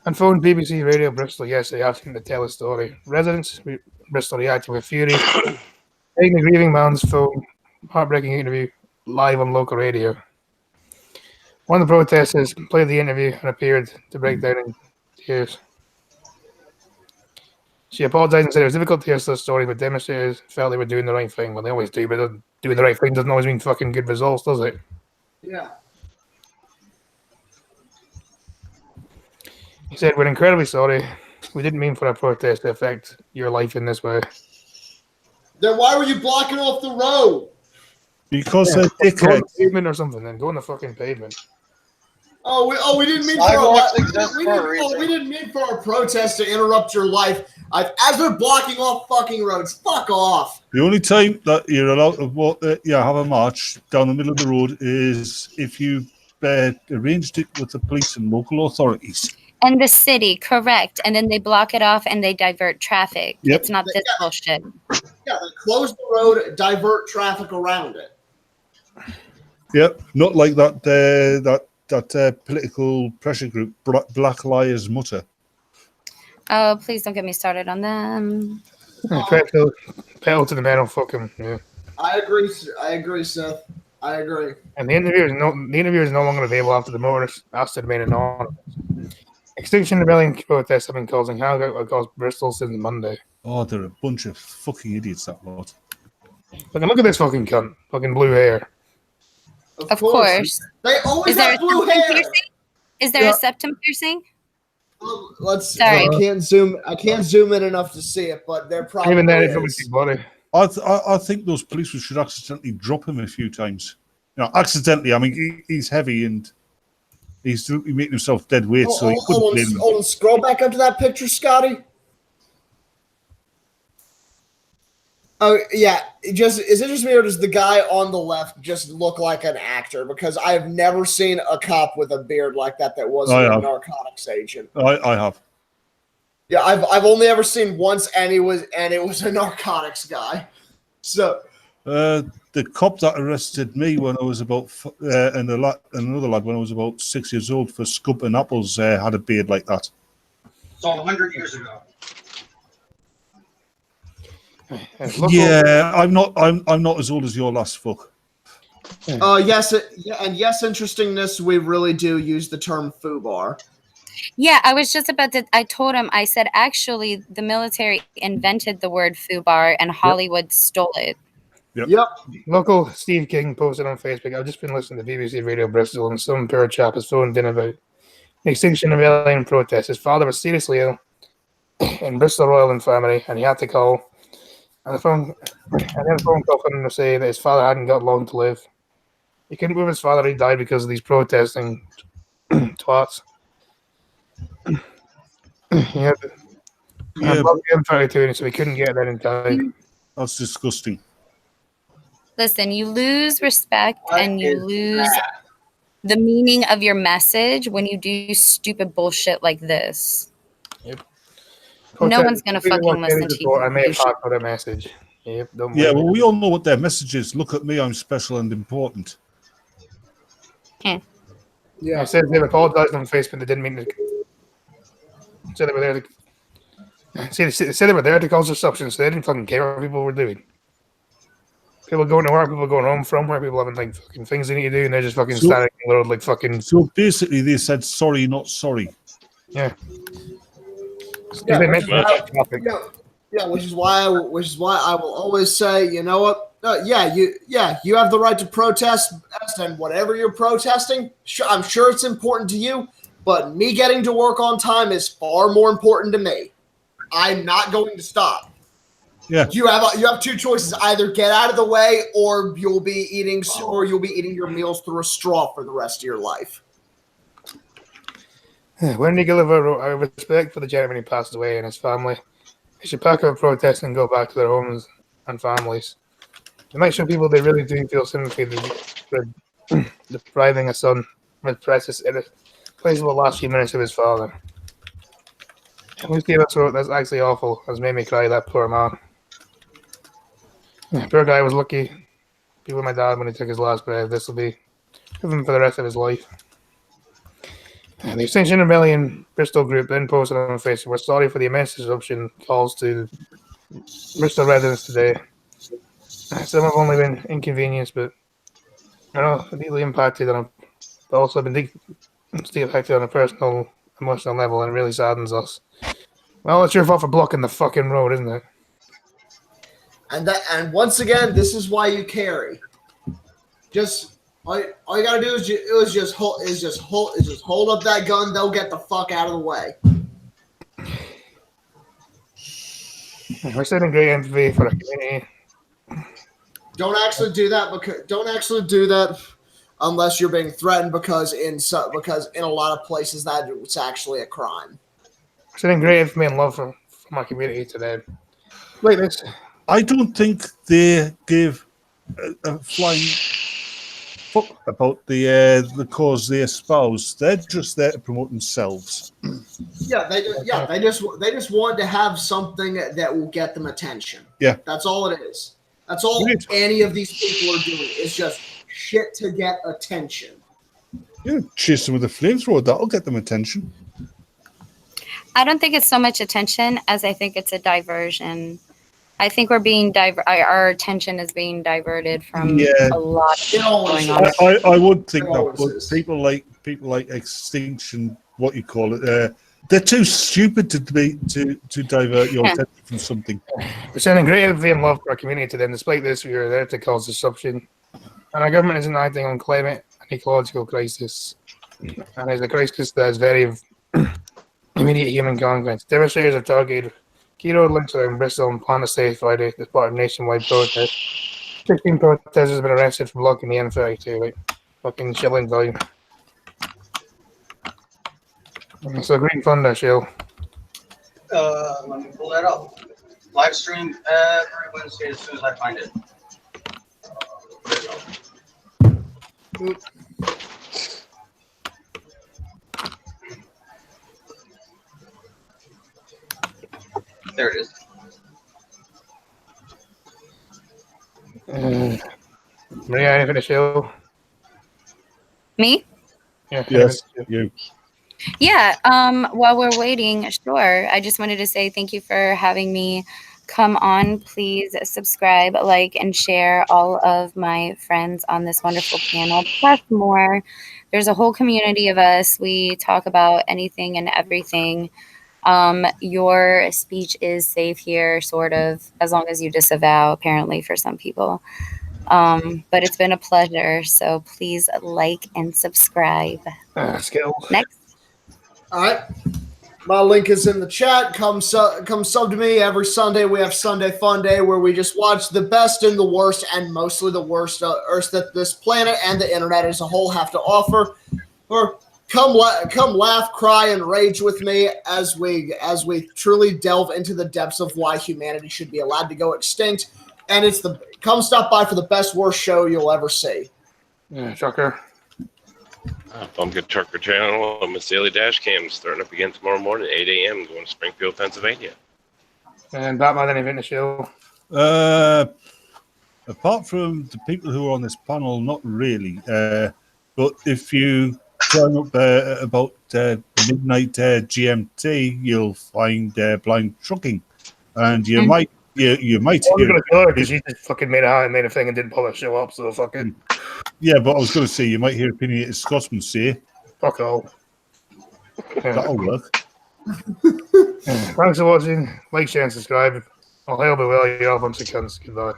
and phoned BBC Radio Bristol yesterday asking to tell a story. Residents Bristol reacted with fury, taking the grieving man's phone heartbreaking interview live on local radio. One of the protesters played the interview and appeared to break down in tears. She apologized and said it was difficult to hear such stories, but demonstrators felt they were doing the right thing. Well, they always do, but doing the right thing doesn't always mean fucking good results, does it? Yeah. He said, "We're incredibly sorry. We didn't mean for our protest to affect your life in this way." Then why were you blocking off the road? Because Go on the dickheads. pavement or something, then go on the fucking pavement. We didn't mean we didn't mean for our protest to interrupt your life. As they're blocking off fucking roads, fuck off. The only time that you're allowed to have a march down the middle of the road is if you arranged it with the police and local authorities. And the city, correct. And then they block it off and they divert traffic. Yep. It's not this bullshit. Yeah, they close the road, divert traffic around it. Yep, not like that political pressure group, Black Lives Matter. Oh, please don't get me started on them. Pedal to the metal, fucking yeah. I agree, Seth. I agree. And the interview is no longer available after the motorist asked to remain anonymous. Extinction Rebellion protests have been causing havoc across Bristol since Monday. Oh, they're a bunch of fucking idiots, that lot. Look at this fucking cunt, fucking blue hair. Of course. They always Is there have a blue septum hair. piercing? Is there a septum piercing? I can't zoom in enough to see it, but they're probably Even then, it's a big body. I think those policemen should accidentally drop him a few times. Accidentally. I mean, he's heavy and he's making himself dead weight, so he couldn't blame him. Hold on, scroll back up to that picture, Scotty. Oh yeah, is it just me or does the guy on the left just look like an actor? Because I have never seen a cop with a beard like that wasn't a narcotics agent. I have. Yeah, I've only ever seen once, and it was a narcotics guy. So the cop that arrested me when I was about and another lad when I was about 6 years old for scupping apples had a beard like that. So 100 years ago. Yeah, I'm not as old as your last fuck. Yes, interestingness. We really do use the term FUBAR. Yeah, I was just about to. I told him. I said, actually, the military invented the word FUBAR, and Hollywood stole it. Yep. Local Steve King posted on Facebook, I've just been listening to BBC Radio Bristol, and some poor chap has phoned in about the Extinction Rebellion protest. His father was seriously ill in Bristol Royal Infirmary, and he had to call. And the phone call from him to say that his father hadn't got long to live. He couldn't prove his father he died because of these protesting twats. Yeah. Yeah, M32, so we couldn't get that in time. that's disgusting. Listen, you lose respect and you lose the meaning of your message when you do stupid bullshit like this. No one's gonna fucking listen to you. I may have hacked for a message. Yep, don't Yeah, worry. well, we all know what their message is. Look at me, I'm special and important. Yeah, it says they apologized on Facebook. They didn't mean to. Said they were there to. They said they were there to cause disruption, so they didn't fucking care what people were doing. People going to work, people going home from work, people having like fucking things they need to do, and they're just fucking standing in the road like fucking. So basically, they said sorry, not sorry. Yeah. Yeah, They which meant is topic. which is why I will always say, you know what? You have the right to protest, and whatever you're protesting, I'm sure it's important to you. But me getting to work on time is far more important to me. I'm not going to stop. Yeah. You have two choices: either get out of the way, or you'll be eating your meals through a straw for the rest of your life. When Gulliver wrote, "I have respect for the gentleman who passed away and his family. They should pack up protest and go back to their homes and families. They might show people they really do feel sympathy for depriving a son with precious irreplaceable last few minutes of his father. Who's gave us wrote, that's actually awful. Has made me cry, that poor man. Poor guy was lucky. Be with my dad when he took his last breath. This will be with him for the rest of his life." The Extinction Rebellion Bristol group then posted on Facebook, "We're sorry for the immense disruption calls to Bristol residents today. Some have only been inconvenienced, but I know deeply impacted on but also been deeply affected on a personal, emotional level, and it really saddens us. Well, it's your fault for blocking the fucking road, isn't it?" And once again, this is why you carry. All you gotta do is just hold up that gun. They'll get the fuck out of the way. We're sending great empathy for our community. Don't actually do that unless you're being threatened, because in a lot of places that it's actually a crime. We're sending great empathy and love from our community today. Like this. I don't think they give a flying fuck about the cause they espouse. They're just there to promote themselves. Yeah, they just want to have something that will get them attention. Yeah, that's all it is. That's all any of these people are doing is just shit to get attention. Yeah, chase them with a flamethrower. That'll get them attention. I don't think it's so much attention as I think it's a diversion. I think we're being our attention is being diverted from a lot going on. I would think that, but people like Extinction, what you call it, they're too stupid to divert your attention from something. We're sending great empathy and love for our community to them. Despite this, we are there to cause disruption, and our government isn't acting on climate and ecological crisis, and it's a crisis that is very immediate human consequence. Demonstrators have targeted key road links around Bristol and plan to stay Friday as part of nationwide protest. 16 protesters have been arrested for blocking the M32, like fucking chilling value. So Green Thunder show. Let me pull that up. Live stream every Wednesday as soon as I find it. There it is. Maria, anything to show? Me? Yeah. Yes, you. Yeah. While we're waiting, sure. I just wanted to say thank you for having me come on. Please subscribe, like, and share all of my friends on this wonderful panel. Plus more. There's a whole community of us. We talk about anything and everything. Your speech is safe here, sort of, as long as you disavow, apparently, for some people. But it's been a pleasure. So please like and subscribe. Skill. Next. All right. My link is in the chat. Come sub to me every Sunday. We have Sunday Fun Day where we just watch the best and the worst, and mostly the worst Earth that this planet and the internet as a whole have to offer. Or come laugh, cry, and rage with me as we truly delve into the depths of why humanity should be allowed to go extinct. And come stop by for the best worst show you'll ever see. Yeah, shocker. Pumpkin Trucker Channel and Miss Daily Dash Cam starting up again tomorrow morning at 8 a.m. going to Springfield, Pennsylvania. And Batman, anything to show? Apart from the people who are on this panel, not really. But if you turn up about midnight GMT, you'll find Blind Trucking, and you might I'm hear. going to kill her because she just fucking made a thing and didn't pull her show up. So fuck it. Yeah, but I was going to say you might hear opinionated Scotsman say, Fuck all. that'll work. Thanks for watching. Like, share, and subscribe. I'll help it well. You all once again. Goodbye.